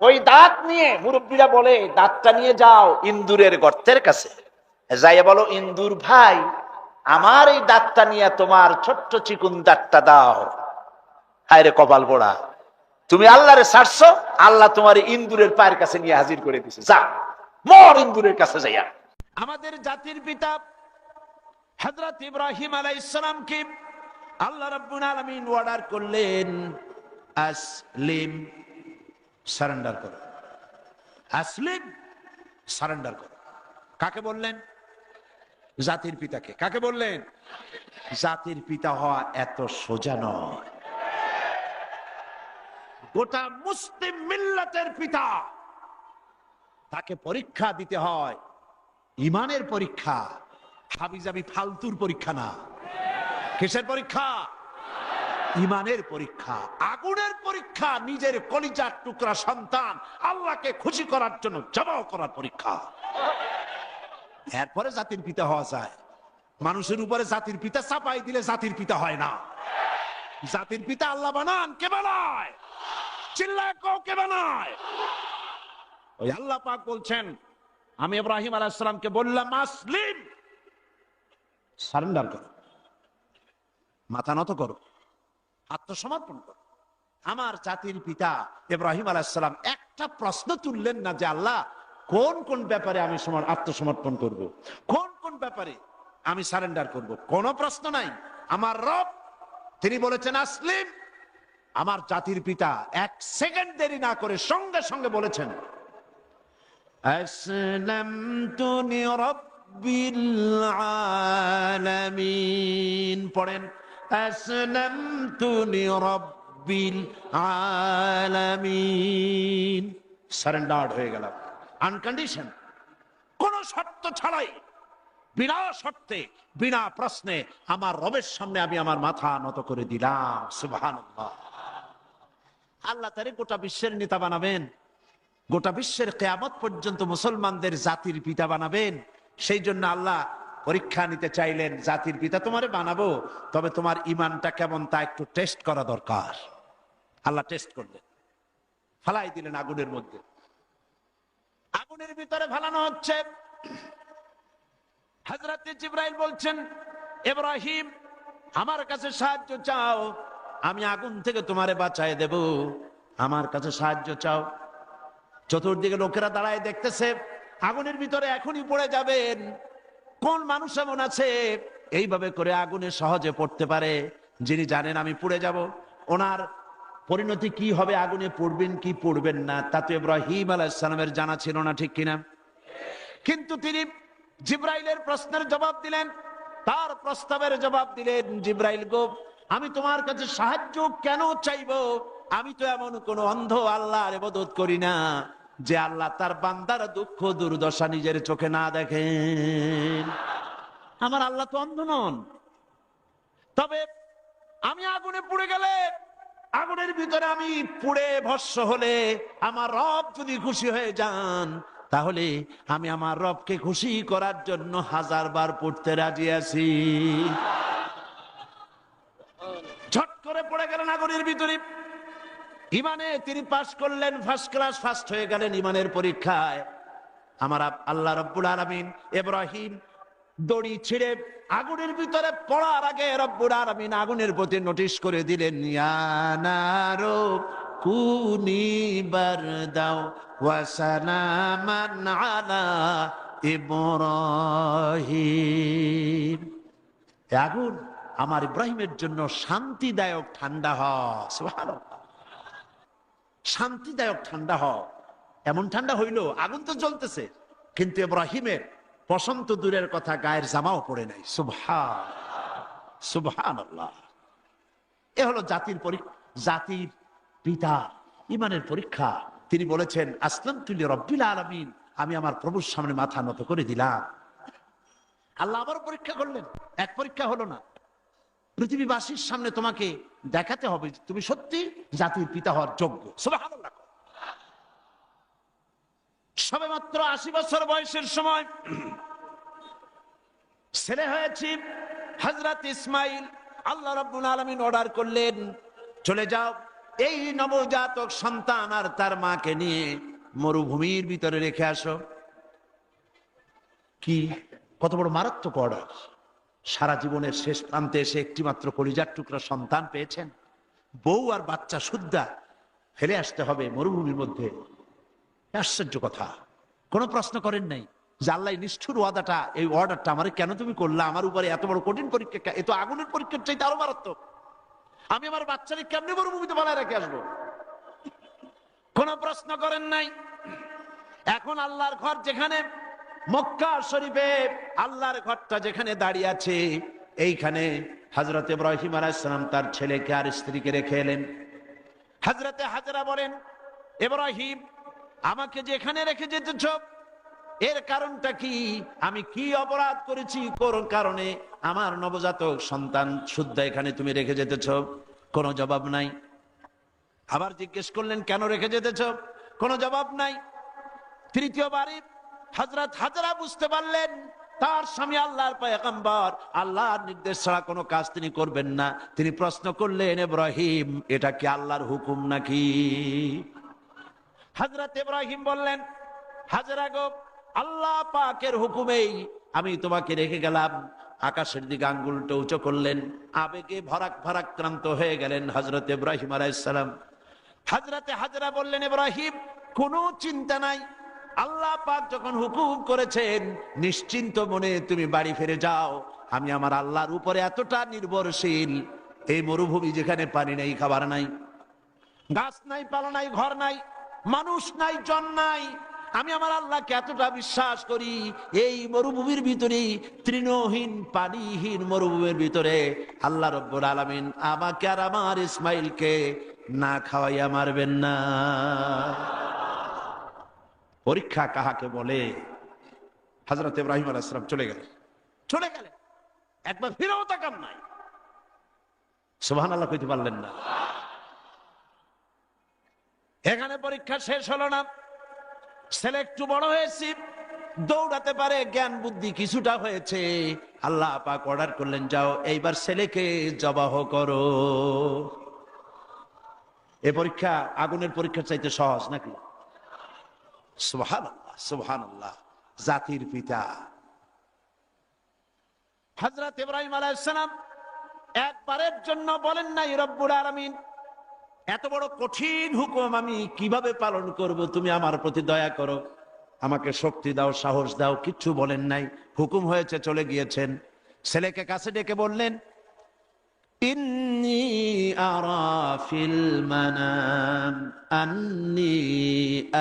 ওই দাঁত নিয়ে মুরব্বীরা বলে, দাঁতটা নিয়ে যাও ইন্দুরের গর্তের কাছে, যাইয়া বলো, ইন্দুর ভাই আমার এই দাঁতটা নিয়ে তোমার ছোট্ট চিকুন দাঁতটা দাও। হায় রে কপাল পোড়া, তুমি আল্লাহরে ছাড়ছো, আল্লাহ তোমার ইন্দুরের পায়ের কাছে নিয়ে হাজির করে দিছে। যা মর ইন্দুরের কাছে যাইয়া। আমাদের জাতির পিতা হযরত ইব্রাহিম আলাইহিস সালামকে আল্লাহ রাব্বুল আলামিন অর্ডার করলেন, আসলিম, সারেন্ডার করো। আসলিম, সারেন্ডার করো। কাকে বললেন? জাতির পিতাকে। কাকে বললেন? জাতির পিতা হওয়া এত সোজা নয়। গোটা মুসলিম মিল্লাতের পিতা, তাকে পরীক্ষা দিতে হয়, ইমানের পরীক্ষা, হাবিজাবি ফালতুর পরীক্ষা না। কিসের পরীক্ষা? ইমানের পরীক্ষা, আগুনের পরীক্ষা। নিজের কলিজার টুকরা সন্তান আল্লাহকে খুশি করার জন্য জবাব করার পরীক্ষা। এরপরে জাতির পিতা হওয়া যায়। মানুষের উপরে জাতির পিতা চাপাই দিলে জাতির পিতা হয় না। জাতির পিতা আল্লাহ বানান। কে বানায়? চিল্লায় কও, কে বানায়? ওই আল্লাহ পাক বলছেন, আমি ইব্রাহিম আলাইহিস সালামকে বললাম, আসলিম, সারেন্ডার করো, মাথা নত করো, আত্মসমর্পণ করো। আমার জাতির পিতা ইব্রাহিম আলাইহিস সালাম একটা প্রশ্ন তুললেন না যে আল্লাহ কোন কোন ব্যাপারে আমি আত্মসমর্পণ করব, কোন কোন ব্যাপারে আমি সারেন্ডার করব, কোন প্রশ্ন নাই। আমার রব তিনি বলেছেন আসলিম। আমার জাতির পিতা এক সেকেন্ড দেরি না করে সঙ্গে সঙ্গে বলেছেন, আসলামতু লিরাব্বিল আলামিন। পড়েন, আসলামতু লিরাব্বিল আলামিন। সারেন্ডার্ড হয়ে গেলাম, আনকন্ডিশন, কোন শর্ত ছাড়াই, বিনা শর্তে, বিনা প্রশ্নে আমার রবের সামনে আমি আমার মাথা নত করে দিলাম। সুবহানাল্লাহ। আল্লাহ তারে গোটা বিশ্বের নেতা বানাবেন, গোটা বিশ্বের কিয়ামত পর্যন্ত মুসলমানদের জাতির পিতা বানাবেন। সেই জন্য আল্লাহ পরীক্ষা নিতে চাইলেন, জাতির পিতা তোমারে বানাবো, তবে তোমার ইমানটা কেমন তা একটু টেস্ট করা দরকার। আল্লাহ টেস্ট করলেন, ফালাই দিলেন আগুনের মধ্যে। আগুনের ভিতরে ফালানো হচ্ছে। হযরত জিবরাইল বলছেন, ইব্রাহিম আমার কাছে সাহায্য চাও, আমি আগুন থেকে তোমারে বাঁচায় দেব, আমার কাছে সাহায্য চাও। চতুর্দিকে লোকেরা দাঁড়ায় দেখতেছে, আগুনের ভিতরে এখনই পড়ে যাবেন। কোন মানুষ এমন আছে এইভাবে করে আগুনে সহজে পড়তে পারে, যিনি জানেন আমি পুড়ে যাব, ওনার পরিণতি কি হবে, আগুনে পড়বেন কি পড়বেন না, তা তো ইব্রাহিম আলাইহিস সালামের জানা ছিল না, ঠিক কিনা? কিন্তু তিনি জিবরাইলের প্রশ্নের জবাব দিলেন, তার প্রস্তাবের জবাব দিলেন। জিবরাইল গো, আমি তোমার কাছে সাহায্য কেন চাইবো? আমি তো এমন কোন অন্ধ আল্লাহর ইবাদত করি না যে আল্লাহ তার বান্দার দুঃখ দুর্দশা নিজের চোখে না দেখেন। আমার আল্লাহ তো অন্ধ নন। তবে আমি আগুনে পুড়ে গেলে, আগুনের ভিতরে আমি পুড়ে ভস্ম হলে, আমার রব যদি খুশি হয়ে যান, তাহলে আমি আমার রবকে খুশি করার জন্য 1000 বার পড়তে রাজি আছি। ঝট করে পড়ে গেলেন আগুনের ভিতরে। ইমানে তিনি পাস করলেন, ফার্স্ট ক্লাস, ফার্স্ট হয়ে গেলেন ইমানের পরীক্ষায়। আমার আল্লাহ রাব্বুল আলামিন ইব্রাহিম দড়ি ছিঁড়ে আগুনের ভিতরে পড়ার আগে রব্বুল আলামিন আগুনের প্রতি নোটিশ করে দিলেন, ইয়া নারু কুনি বারদাও ওয়া সালামান আলা ইব্রাহিম। আগুন আমার ইব্রাহিমের জন্য শান্তিদায়ক ঠান্ডা হয়। সুবহানাল্লাহ। শান্তিদায়ক ঠান্ডা হয়। এমন ঠান্ডা হইল, আগুন তো জ্বলতেছে, কিন্তু ইব্রাহিমের বসন্ত দূরের কথা, গায়ের জামাও পড়ে নাই। সুবহানাল্লাহ। এ হলো জাতির জাতির পিতা ইমানের পরীক্ষা। তিনি বলেছেন, আসলামতু লিরাব্বিল আলামিন, আমি আমার প্রভুর সামনে মাথা নত করে দিলাম। আল্লাহ আবার পরীক্ষা করলেন, এক পরীক্ষা হলো না, পৃথিবীবাসীর সামনে তোমাকে দেখাতে হবে যে তুমি সত্যি জাতির পিতা হওয়ার যোগ্য। সুবহানাল্লাহ। সবেমাত্র 80 বছর বয়সের সময় ছেলে হয়েছে হযরত ইসমাইল। আল্লাহ রাব্বুল আলামিন অর্ডার করলেন, চলে যাও এই নবজাতক সন্তান আর তার মাকে নিয়ে মরুভূমির ভিতরে রেখে আসো। কি কত বড় মারাত্মক অর্ডার! সারা জীবনের শেষ প্রান্তে এসে একটি মাত্র কলিজার টুকরা সন্তান পেয়েছেন, বউ আর বাচ্চা সুদ্ধা ফেলে আসতে হবে মরুভূমির মধ্যে। আশ্চর্য কথা। কোনো প্রশ্ন করেন নাই যে আল্লাহ নিষ্ঠুর ওয়াদাটা, এই অর্ডারটা আমারে কেন তুমি করলা? আমার উপরে এত বড় কঠিন পরীক্ষা, এ তো আগুনের পরীক্ষার চাইতে আরো মারাত্মক। আমি আমার বাচ্চাকে কেমনে মরুভূমিতে বানায় রেখে আসবো? কোন প্রশ্ন করেন নাই। এখন আল্লাহর ঘর যেখানে মক্কা শরীফে, আল্লাহর ঘরটা যেখানে দাঁড়িয়ে আছে, এইখানে হযরত ইব্রাহিম আলাইহিস সালাম তার ছেলেকে আর স্ত্রীকে রেখে এলেন। হযরতে হাজরা বলেন, ইব্রাহিম আমাকে যেখানে রেখে যেতেছ এর কারণটা কি? আমি কি অপরাধ করেছি কোন কারণে আমার নবজাতক সন্তান শুদ্ধ এখানে তুমি রেখে যেতেছ? কোনো জবাব নাই। আবার জিজ্ঞেস করলেন, কেন রেখে যেতেছ? কোনো জবাব নাই। তৃতীয়বারে হযরত হাজরা বুঝতে পারলেন তার স্বামী আল্লাহর পয়গম্বর, আল্লাহর নির্দেশ ছাড়া কোনো কাজ তিনি করবেন না। তিনি প্রশ্ন করলেন, ইব্রাহিম এটা কি আল্লাহর হুকুম নাকি? হযরত ইব্রাহিম বললেন, হাজরা গো, আল্লাহ পাকের হুকুমেই আমি তোমাকে রেখে গেলাম। আকাশের দিকে আঙ্গুলটা উঁচু করলেন, আবেগে ভারাক্রান্ত হয়ে গেলেন হযরত ইব্রাহিম আলাইহিস সালাম। হযরতে হাজরা বললেন, ইব্রাহিম কোনো চিন্তা নাই, আল্লাহ পাক যখন হুকুম করেছেন নিশ্চিন্ত মনে তুমি বাড়ি ফিরে যাও। আমি আমার আল্লাহর উপরে এতটা নির্ভরশীল, এই মরুভূমি যেখানে পানি নাই, খাবার নাই, গাছ নাই, পালা নাই, ঘর নাই, মানুষ নাই, জন নাই, আমি আমার আল্লাহকে এতটা বিশ্বাস করি, এই মরুভূমির ভিতরে, তৃণহীন পানিহীন মরুভূমির ভিতরে আল্লাহ রাব্বুল আলামিন আমাকে আর আমার ইসমাইলকে না খাওয়াইয়া মারবেন না। পরীক্ষা কাহাকে বলে? হযরত ইব্রাহিম আলাইহিস সালাম চলে গেলেন, একবার ফিরেও তাকান নাই। সুবহানাল্লাহ কইতে পারলেন না। এখানে পরীক্ষা শেষ হলো না। ছেলে একটু বড় হয়েছে, দৌড়াতে পারে, জ্ঞান বুদ্ধি কিছুটা হয়েছে। আল্লাহ পাক অর্ডার করলেন, যাও এইবার ছেলেকে জবাহ করো। এই পরীক্ষা আগুনের পরীক্ষার চাইতে সহজ নাকি? সুবহানাল্লাহ, সুবহানাল্লাহ। জাতির পিতা হযরত ইব্রাহিম আলাইহিস সালাম একবারের জন্য বলেন নাই, রব্বুল আলামিন এত বড় কঠিন হুকুম আমি কিভাবে পালন করব, তুমি আমার প্রতি দয়া করো, আমাকে শক্তি দাও, সাহস দাও। কিচ্ছু বলেন নাই। হুকুম হয়েছে, চলে গিয়েছেন। ছেলেকে কাছে ডেকে বললেন, ইন্নী আরা ফিল মানাম আন্নী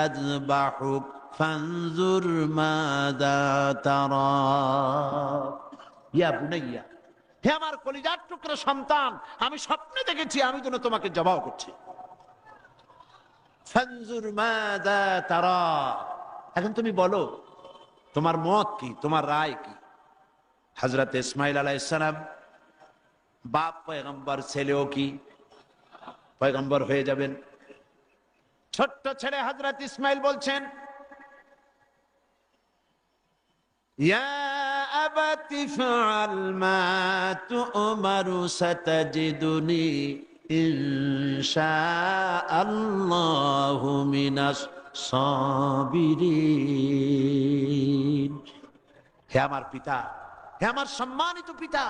আযবাহুক ফানজুর মাযা তারা। ইয়া বুনাইয়া, হে আমার কলিজার টুকরা সন্তান, আমি স্বপ্নে দেখেছি আমি যেন তোমাকে জবাহ করছি। ফানজুর মাযা তারা, এখন তুমি বলো তোমার মত কি, তোমার রায় কি? হযরত ইসমাইল আলাইহিস সালাম বাপ পয়গম্বর, ছেলেও কি পয়গম্বর হয়ে যাবেন। ছোট্ট ছেলে হযরত ইসমাইল বলছেন, ইয়া আবাতি ফাআল মা তু'মারু সাতাজিদুনি ইনশাআল্লাহু মিনাস সাবিরিন। হে আমার পিতা, হে আমার সম্মানিত পিতা,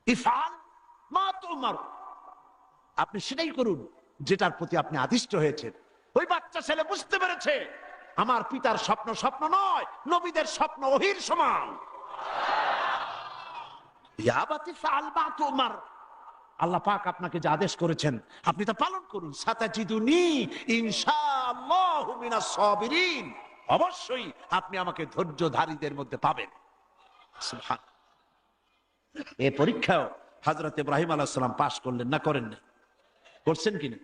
ইফআল মা তু'মারু, আপনি সেটাই করুন যেটার প্রতি আপনি আদিষ্ট হয়েছেন। ওই বাচ্চা ছেলে বুঝতে পেরেছে আমার পিতার স্বপ্ন স্বপ্ন নয়, নবীদের স্বপ্ন ওহীর সমান। ইয়া আবাতি ফাআল মা তু'মার, আল্লাহ পাক আপনাকে যে আদেশ করেছেন আপনি তা পালন করুন। সাতাজিদুনি ইনশাআল্লাহু মিনাস সাবিরিন, অবশ্যই আপনি আমাকে ধৈর্যধারীদের মধ্যে পাবেন। সুবহান। এই পরীক্ষাও হযরত ইব্রাহিম আলাইহিস সালাম পাশ করলেন না, করেন না? করছেন কিনা?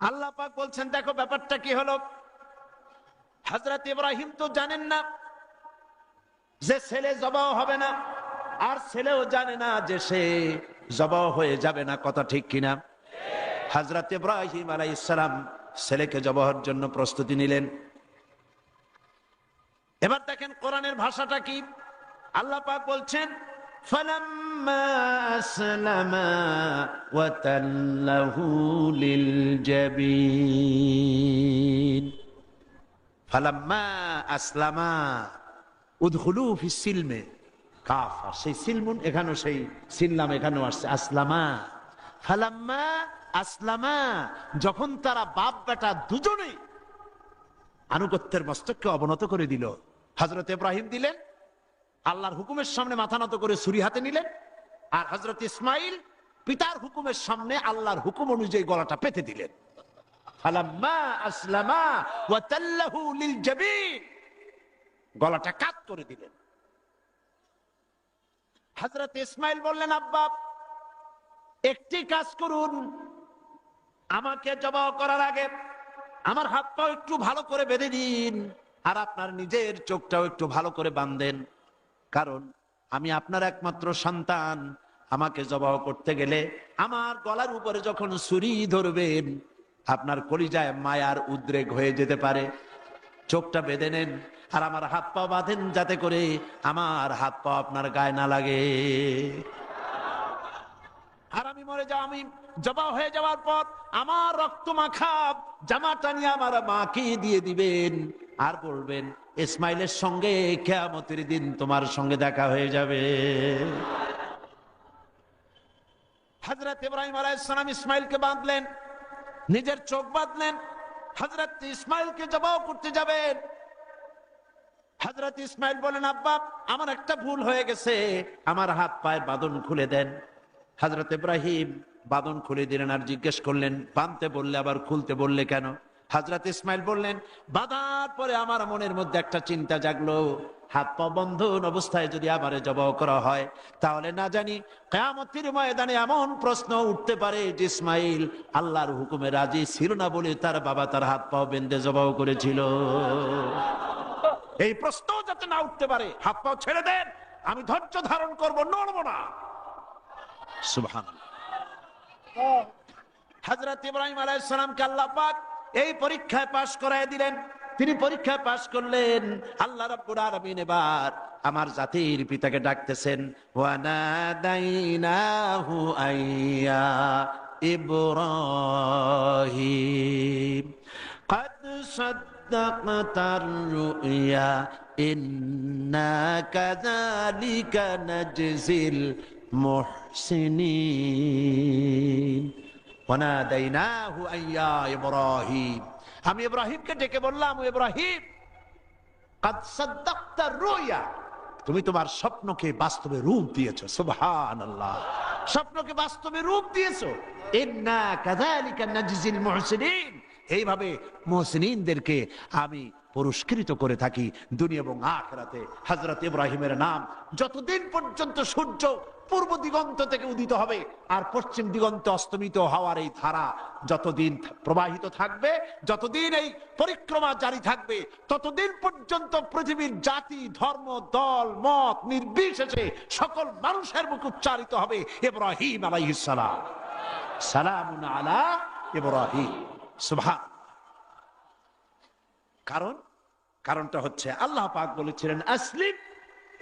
আল্লাহ পাক বলছেন, দেখো ব্যাপারটা কি হলো। হযরত ইব্রাহিম তো জানেন না যে ছেলে জবাহ হবে না। আর ছেলেও জানে না যে সে জবাহ হয়ে যাবে না। কথা ঠিক কিনা? হযরত ইব্রাহিম আলাইহিস সালাম ছেলেকে জবাহের জন্য প্রস্তুতি নিলেন। এবার দেখেন কোরআনের ভাষাটা কি। আল্লাহ পাক বলছেন ফালাম্মা আসলামা ওয়া তাল্লাহু লিল জাবিন। ফালাম্মা আসলামা উদখুলু ফিস সিলমে কাফা, সেই সিলমুন এখানেও সেই সিললাম এখানেও আসছে আসলামা। ফালাম্মা আসলামা, যখন তারা বাপ বেটা দুজনেই আনুগত্যের মস্তককে অবনত করে দিল। হযরত ইব্রাহিম দিলেন, আল্লাহর হুকুমের সামনে মাথা নত করে ছুরি হাতে নিলেন, আর হযরত ইসমাইল পিতার হুকুমের সামনে আল্লাহর হুকুম অনুযায়ী গলাটা পেতে দিলেন। ফালাম্মা আসলামা ওয়া তাল্লাহু লিল জাবিন, গলাটা কাট করে দিলেন। হযরত ইসমাইল বললেন, আব্বা একটি কাজ করুন, আমাকে জবাহ করার আগে আমার হাত পা একটু ভালো করে বেঁধে দিন, আর আপনার নিজের চোখটাও একটু ভালো করে বাঁধেন, কারণ আমি আপনার একমাত্র সন্তান। আমাকে জবাহ করতে গেলে আমার গলার উপরে যখন ছুরি ধরবেন আপনার কলিজায় মায়ার উদ্রেক হয়ে যেতে পারে। চোখটা বেঁধে নেন আর আমার হাত পা বাঁধেন, যাতে করে আমার হাত পা আপনার গায়ে না লাগে। আর আমি মরে যাও, আমি জবাহ হয়ে যাওয়ার পর আমার রক্ত মাখা জামাটা নিয়ে আমার মাকে দিয়ে দিবেন, আর বলবেন ইসমাইলের সঙ্গে কিয়ামতের দিন তোমার সঙ্গে দেখা হয়ে যাবে। হযরত ইব্রাহিম আলাইহিস সালাম ইসমাইলকে বাঁধলেন, নিজের চোখ বাঁধলেন, হযরত ইসমাইলকে জবাহ করতে যাবেন। হযরত ইসমাইল বলেন, আব্বা আমার একটা ভুল হয়ে গেছে, আমার হাত পায়ের বাঁধন খুলে দেন। হযরত ইব্রাহিম বাঁধন খুলে দিলেন, আর জিজ্ঞেস করলেন বাঁধতে বললে আবার খুলতে বললে কেন? হযরত ইসমাইল বললেন, বাঁধার পরে আমার মনের মধ্যে একটা চিন্তা জাগলো, হাত পা বন্ধন অবস্থায় যদি আমারে জবাহ করা হয় তাহলে না জানি কিয়ামতের ময়দানে এমন প্রশ্ন উঠতে পারে যে ইসমাইল আল্লাহর হুকুমে রাজি ছিল না বলে তার বাবা তার হাত পা বেঁধে জবাহ করেছিল। এই প্রশ্ন যাতে না উঠতে পারে, হাত পা ছেড়ে দেন, আমি ধৈর্য ধারণ করব, নড়ব না। সুবহানাল্লাহ। হযরত ইব্রাহিম আলাইহিস সালামকে আল্লাহ পাক এই পরীক্ষায় পাশ করায় দিলেন। তিনি পরীক্ষায় পাশ করলেন। আল্লাহ রাব্বুল আলামিন এবার আমার জাতির পিতাকে ডাকতেছেন, ওয়া নাদাইনাহু আইয়া ইব্রাহিম قد صدقت الرؤيا إنا كذلك نجزي المحسنين وناديناه أن يا إبراهيم। আমি ইব্রাহিমকে ডেকে বললাম, ও ইব্রাহিম قد صدقت الرؤيا, তুমি তোমার স্বপ্নকে বাস্তবে রূপ দিয়েছো। সুবহানাল্লাহ, স্বপ্নকে বাস্তবে রূপ দিয়েছো। ইন্না কাযালিকা নাজজিল মুহসিনিন, এইভাবে মুহসিনিনদেরকে আমি পুরস্কৃত করে থাকি দুনিয়া এবং আখিরাতে। হযরত ইব্রাহিমের নাম যতদিন পর্যন্ত সূর্য পূর্ব দিগন্ত থেকে উদিত হবে আর পশ্চিম দিগন্তে অস্তমিত হওয়ার এই ধারা যতদিন প্রবাহিত থাকবে, যতদিন এই পরিক্রমা জারি থাকবে, ততদিন পর্যন্ত পৃথিবীর জাতি ধর্ম দল মত নির্বিশেষে সকল মানুষের মুখে উচ্চারিত হবে ইব্রাহিম আলাইহিস সালাম, সালামুন আলা ইব্রাহিম। সুবহান। কারণটা হচ্ছে আল্লাহ পাক বলেছিলেন আসলিম,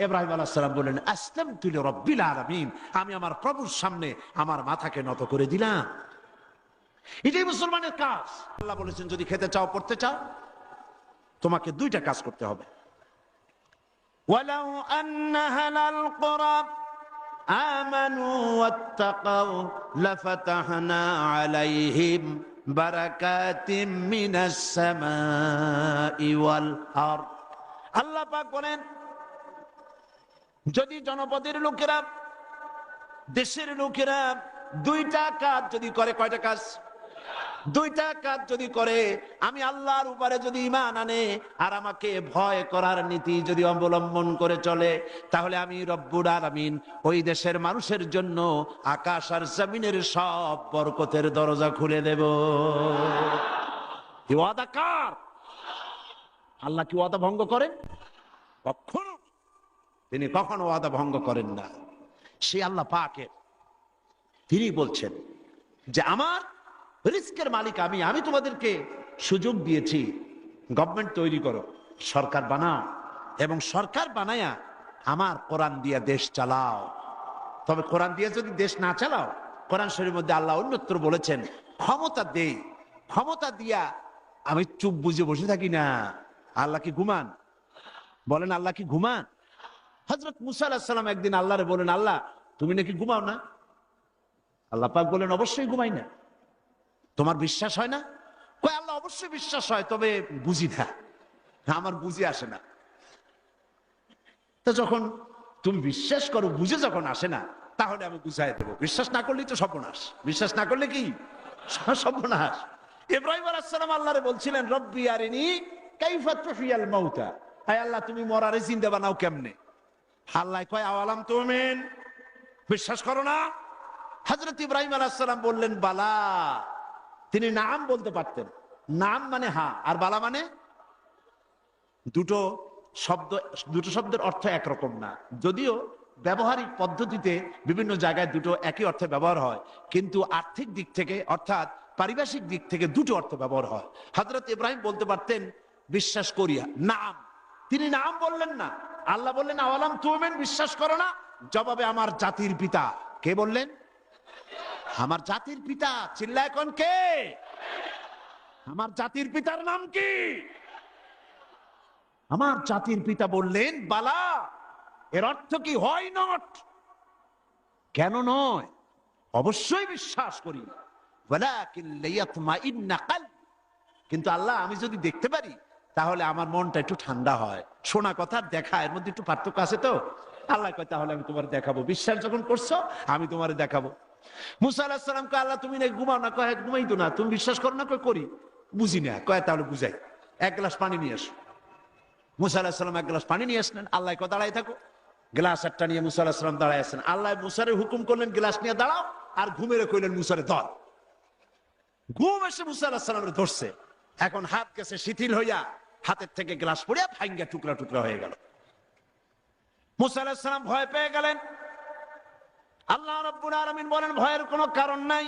ইব্রাহিম আলাইহিস সালাম বললেন আসলামতু লিরাব্বিল আলামিন, আমি আমার প্রভুর সামনে আমার মাথাকে নত করে দিলাম। এটাই মুসলমানের কাজ। আল্লাহ বলেছেন যদি খেতে চাও পড়তে চাও তোমাকে দুইটা কাজ করতে হবে। ওয়ালাউ আন্না হালাল কুরা আমানু ওয়াত্তাকাউ লাফাতাহনা আলাইহিম বারাকাতিম মিনাস সামাই ওয়াল আরদ। আল্লাহ পাক বলেন যদি জনপদের লোকেরা দেশের লোকেরা দুইটা কাজ যদি করে, কয়টা কাজ? দুইটা কাজ যদি করে, আমি আল্লাহর উপরে যদি ঈমান আনে আর আমাকে ভয় করার নীতি যদি অবলম্বন করে চলে, তাহলে আমি রব্বুল আলামিন ওই দেশের মানুষের জন্য আকাশ আর জমিনের সব বরকতের দরজা খুলে দেব। কি ওয়াদা কার? আল্লাহ কি ওয়াদা ভঙ্গ করেন? কখনো তিনি কখনো ওয়াদা ভঙ্গ করেন না। সেই আল্লাহ পাকের তিনি বলছেন যে আমার রিস্কের মালিক আমি তোমাদেরকে সুযোগ দিয়েছি, গভর্নমেন্ট তৈরি করো, সরকার বানাও, এবং সরকার বানায়া আমার কোরআন দিয়ে দেশ চালাও। তবে কোরআন দিয়ে যদি দেশ না চালাও, কোরআন শরীফের মধ্যে আল্লাহ অন্যত্র বলেছেন ক্ষমতা দেই, ক্ষমতা দিয়া আমি চুপ বুঝে বসে থাকি না। আল্লাহ কি ঘুমান? বলেন আল্লাহ কি ঘুমান? হযরত মুসা আলাইহিস সালাম একদিন আল্লাহরে বলেন, আল্লাহ তুমি নাকি ঘুমাও না? আল্লাহ পাক বলেন, অবশ্যই ঘুমাই না। তোমার বিশ্বাস হয় না? কয় আল্লাহ অবশ্যই বিশ্বাস হয়, তবে বুঝি না, আমার বুঝি আসে না। তো যখন তুমি বিশ্বাস করো, বুঝে যখন আসে না, তাহলে আমি বুঝাই দেবো। বিশ্বাস না করলেই তো সর্বনাশ, বিশ্বাস না করলে কি সর্বনাশ। ইব্রাহিম আলাইহিস সালাম আল্লাহরে বলছিলেন, রব্বি আরিনি কাইফা তুহিয়াল মাউতা, হায় আল্লাহ তুমি মরারে জিন্দা বানাও কেমনে? আল্লাহ কয় আওয়ালাম তুমিন, বিশ্বাস করো না? হযরত ইব্রাহিম আলাইহিস সালাম বললেন বালা। তিনি নাম বলতে পারতেন, নাম মানে হ্যাঁ, আর বালা মানে দুটো শব্দের অর্থ একরকম না, যদিও ব্যবহারিক পদ্ধতিতে বিভিন্ন জায়গায় দুটো একই অর্থে ব্যবহার হয়, কিন্তু আর্থিক দিক থেকে অর্থাৎ পারিভাষিক দিক থেকে দুটো অর্থ ব্যবহার হয়। হযরত ইব্রাহিম বলতে পারতেন বিশ্বাস করিয়া, নাম। তিনি নাম বললেন না, আল্লাহ বললেন আওয়ালাম তুমিন, বিশ্বাস করো না? জবাবে আমার জাতির পিতা কে বললেন? আমার জাতির পিতা। চিল্লায় কোন কে? আমার জাতির পিতার নাম কি? আমার জাতির পিতা বললেন বালা। এর অর্থ কি? হয় নট, কেন নয়, অবশ্যই বিশ্বাস করি। ওয়ালাকিন লিয়াতমাইন্না কলবি, কিন্তু আল্লাহ আমি যদি দেখতে পারি তাহলে আমার মনটা একটু ঠান্ডা হয়। শোনা কথার দেখা এর মধ্যে একটু পার্থক্য আছে তো। আল্লাহ কয় তাহলে আমি তোমার দেখাবো, বিশ্বাস যখন করছো আমি তোমার দেখাবো। মুসা আলাইহিস সালামকে আল্লাহ তুমি নাকি ঘুমাও না? কয় ঘুমাই তো না। তুমি বিশ্বাস করো না? কয় করি। বুঝি না। কয় তাহলে বুঝাই, এক গ্লাস পানি নিয়ে আসো। মুসা আলাইহিস সালাম এক গ্লাস পানি নিয়ে আসলেন। আল্লাহ কয় দাঁড়াই থাকো। গ্লাস একটা নিয়ে মুসা আলাইহিস সালাম দাঁড়ায় আছেন। আল্লাহ মুসারে হুকুম করলেন গ্লাস নিয়ে দাঁড়াও, আর ঘুমেরে কইলেন মুসারে ধর। ঘুম এসে মুসা আলাইহিস সালামের ধরছে। এখন হাত গেছে শিথিল হইয়া, হাতের থেকে গ্লাস পড়িয়া ভাঙ্গা টুকরা টুকরা হয়ে গেল। মুসা আলাইহিস সালাম ভয় পেয়ে গেলেন। আল্লাহ রাব্বুল আলামিন বলেন ভয়ের কোনো কারণ নাই,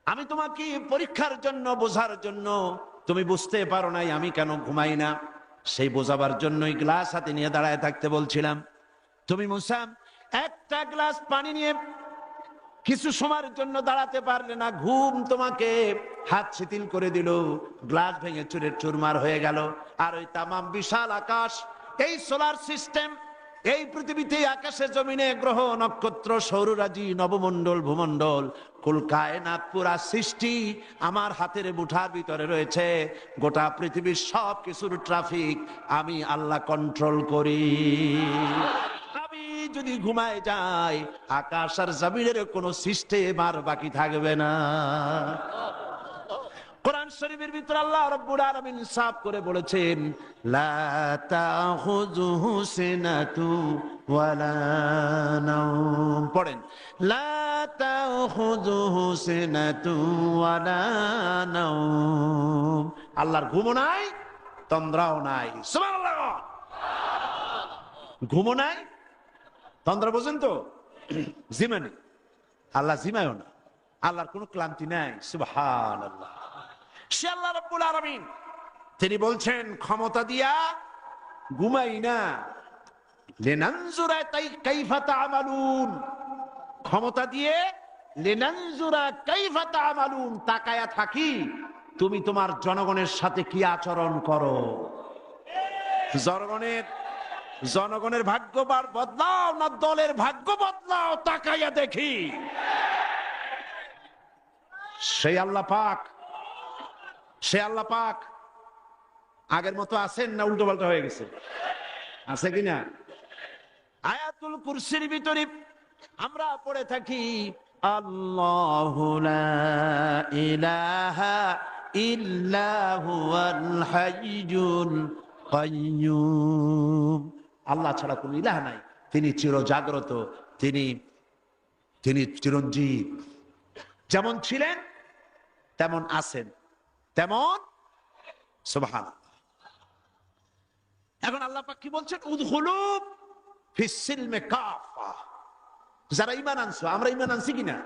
আমি তোমাকে পরীক্ষার জন্য, বোঝার জন্য, তুমি বুঝতে পারো নাই আমি কেন ঘুমাই না, সেই বোঝাবার জন্যই গ্লাস হাতে নিয়ে দাঁড়ায় থাকতে বলছিলাম। তুমি মুসা একটা গ্লাস পানি নিয়ে কিছু সময়ের জন্য দাঁড়াতে পারলে না, ঘুম তোমাকে হাত শিথিল করে দিল, গ্লাস ভেঙে চুরের চুরমার হয়ে গেল। আর ওই তামাম বিশাল আকাশ, এই সোলার সিস্টেম, এই পৃথিবীতে আকাশে জমিনে গ্রহ নক্ষত্র সৌররাজি নবমণ্ডল ভূমণ্ডল কুল কায়নাত পুরা সৃষ্টি আমার হাতের মুঠার ভিতরে রয়েছে। গোটা পৃথিবীর সব কিছুর ট্রাফিক আমি আল্লাহ কন্ট্রোল করি। আমি যদি ঘুমায় যাই আকাশ আর জমিনের কোনো সিস্টেম আর বাকি থাকবে না। কোরআন শরীফের ভিতরে আল্লাহ রাব্বুল আলামিন সাফ করে বলেছেন লা তাখুযুহু সিনাতু ওয়ালা নাওম। পড়েন লা তাখুযুহু সিনাতু ওয়ালা নাওম। আল্লাহর ঘুমও নাই, তন্দ্রাও নাই। সুবহানাল্লাহ। ঘুমও নাই, তন্দ্রা বোঝেন তো? জিমানি। আল্লাহ জিমায়ও না, আল্লাহর কোনো ক্লান্তি নাই। সুবহানাল্লাহ। সে আল্লাহ রাব্বুল আলামিন তিনি বলছেন ক্ষমতা দিয়া ঘুমাই না, লিনানজুরা কাইফা তা'মালুন, ক্ষমতা দিয়ে লিনানজুরা কাইফা তা'মালুন, তাকায়া থাকি তুমি তোমার জনগণের সাথে কি আচরণ করো। জনগণের ভাগ্য বদলাও না দলের ভাগ্য বদলাও, তাকাইয়া দেখি। সেই আল্লাহ পাক, সে আল্লাহ পাক আগের মতো আছেন না উল্টো পাল্টা হয়ে গেছে? আছে কিনা? আয়াতুল কুরসির ভিতরে আমরা পড়ে থাকি আল্লাহু লা ইলাহা ইল্লা হুয়াল হাইয়ুল কাইয়্যুম। আল্লাহ ছাড়া কোনো ইলাহ নাই, তিনি চিরজাগ্রত, তিনি চিরঞ্জীব। যেমন ছিলেন তেমন আছেন, তেমন। সুবহানাল্লাহ। এখন আল্লাহ পাক কি বলছেন? উদখুলু ফিস সিলমি কাফা, যারা ইমান আনছো, আমরা ইমান আনছি কিনা?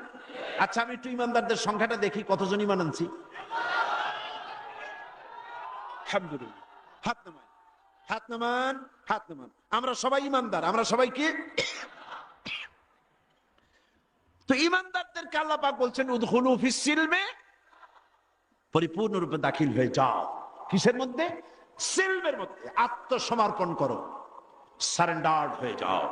আচ্ছা, আমি একটু ইমানদারদের সংখ্যাটা দেখি, কতজন ইমান আনছি। আলহামদুলিল্লাহ। হাত নামান, হাত নামান, হাত নামান। আমরা সবাই ইমানদার, আমরা সবাই কি? তো ইমানদারদেরকে আল্লাহ পাক বলছেন উদখুলু ফিস সিলমে, পরিপূর্ণরূপে দাখিল হয়ে যাও। কিসের মধ্যে? সিলমের মধ্যে। আত্মসমর্পণ করো, সারেন্ডার হয়ে যাও।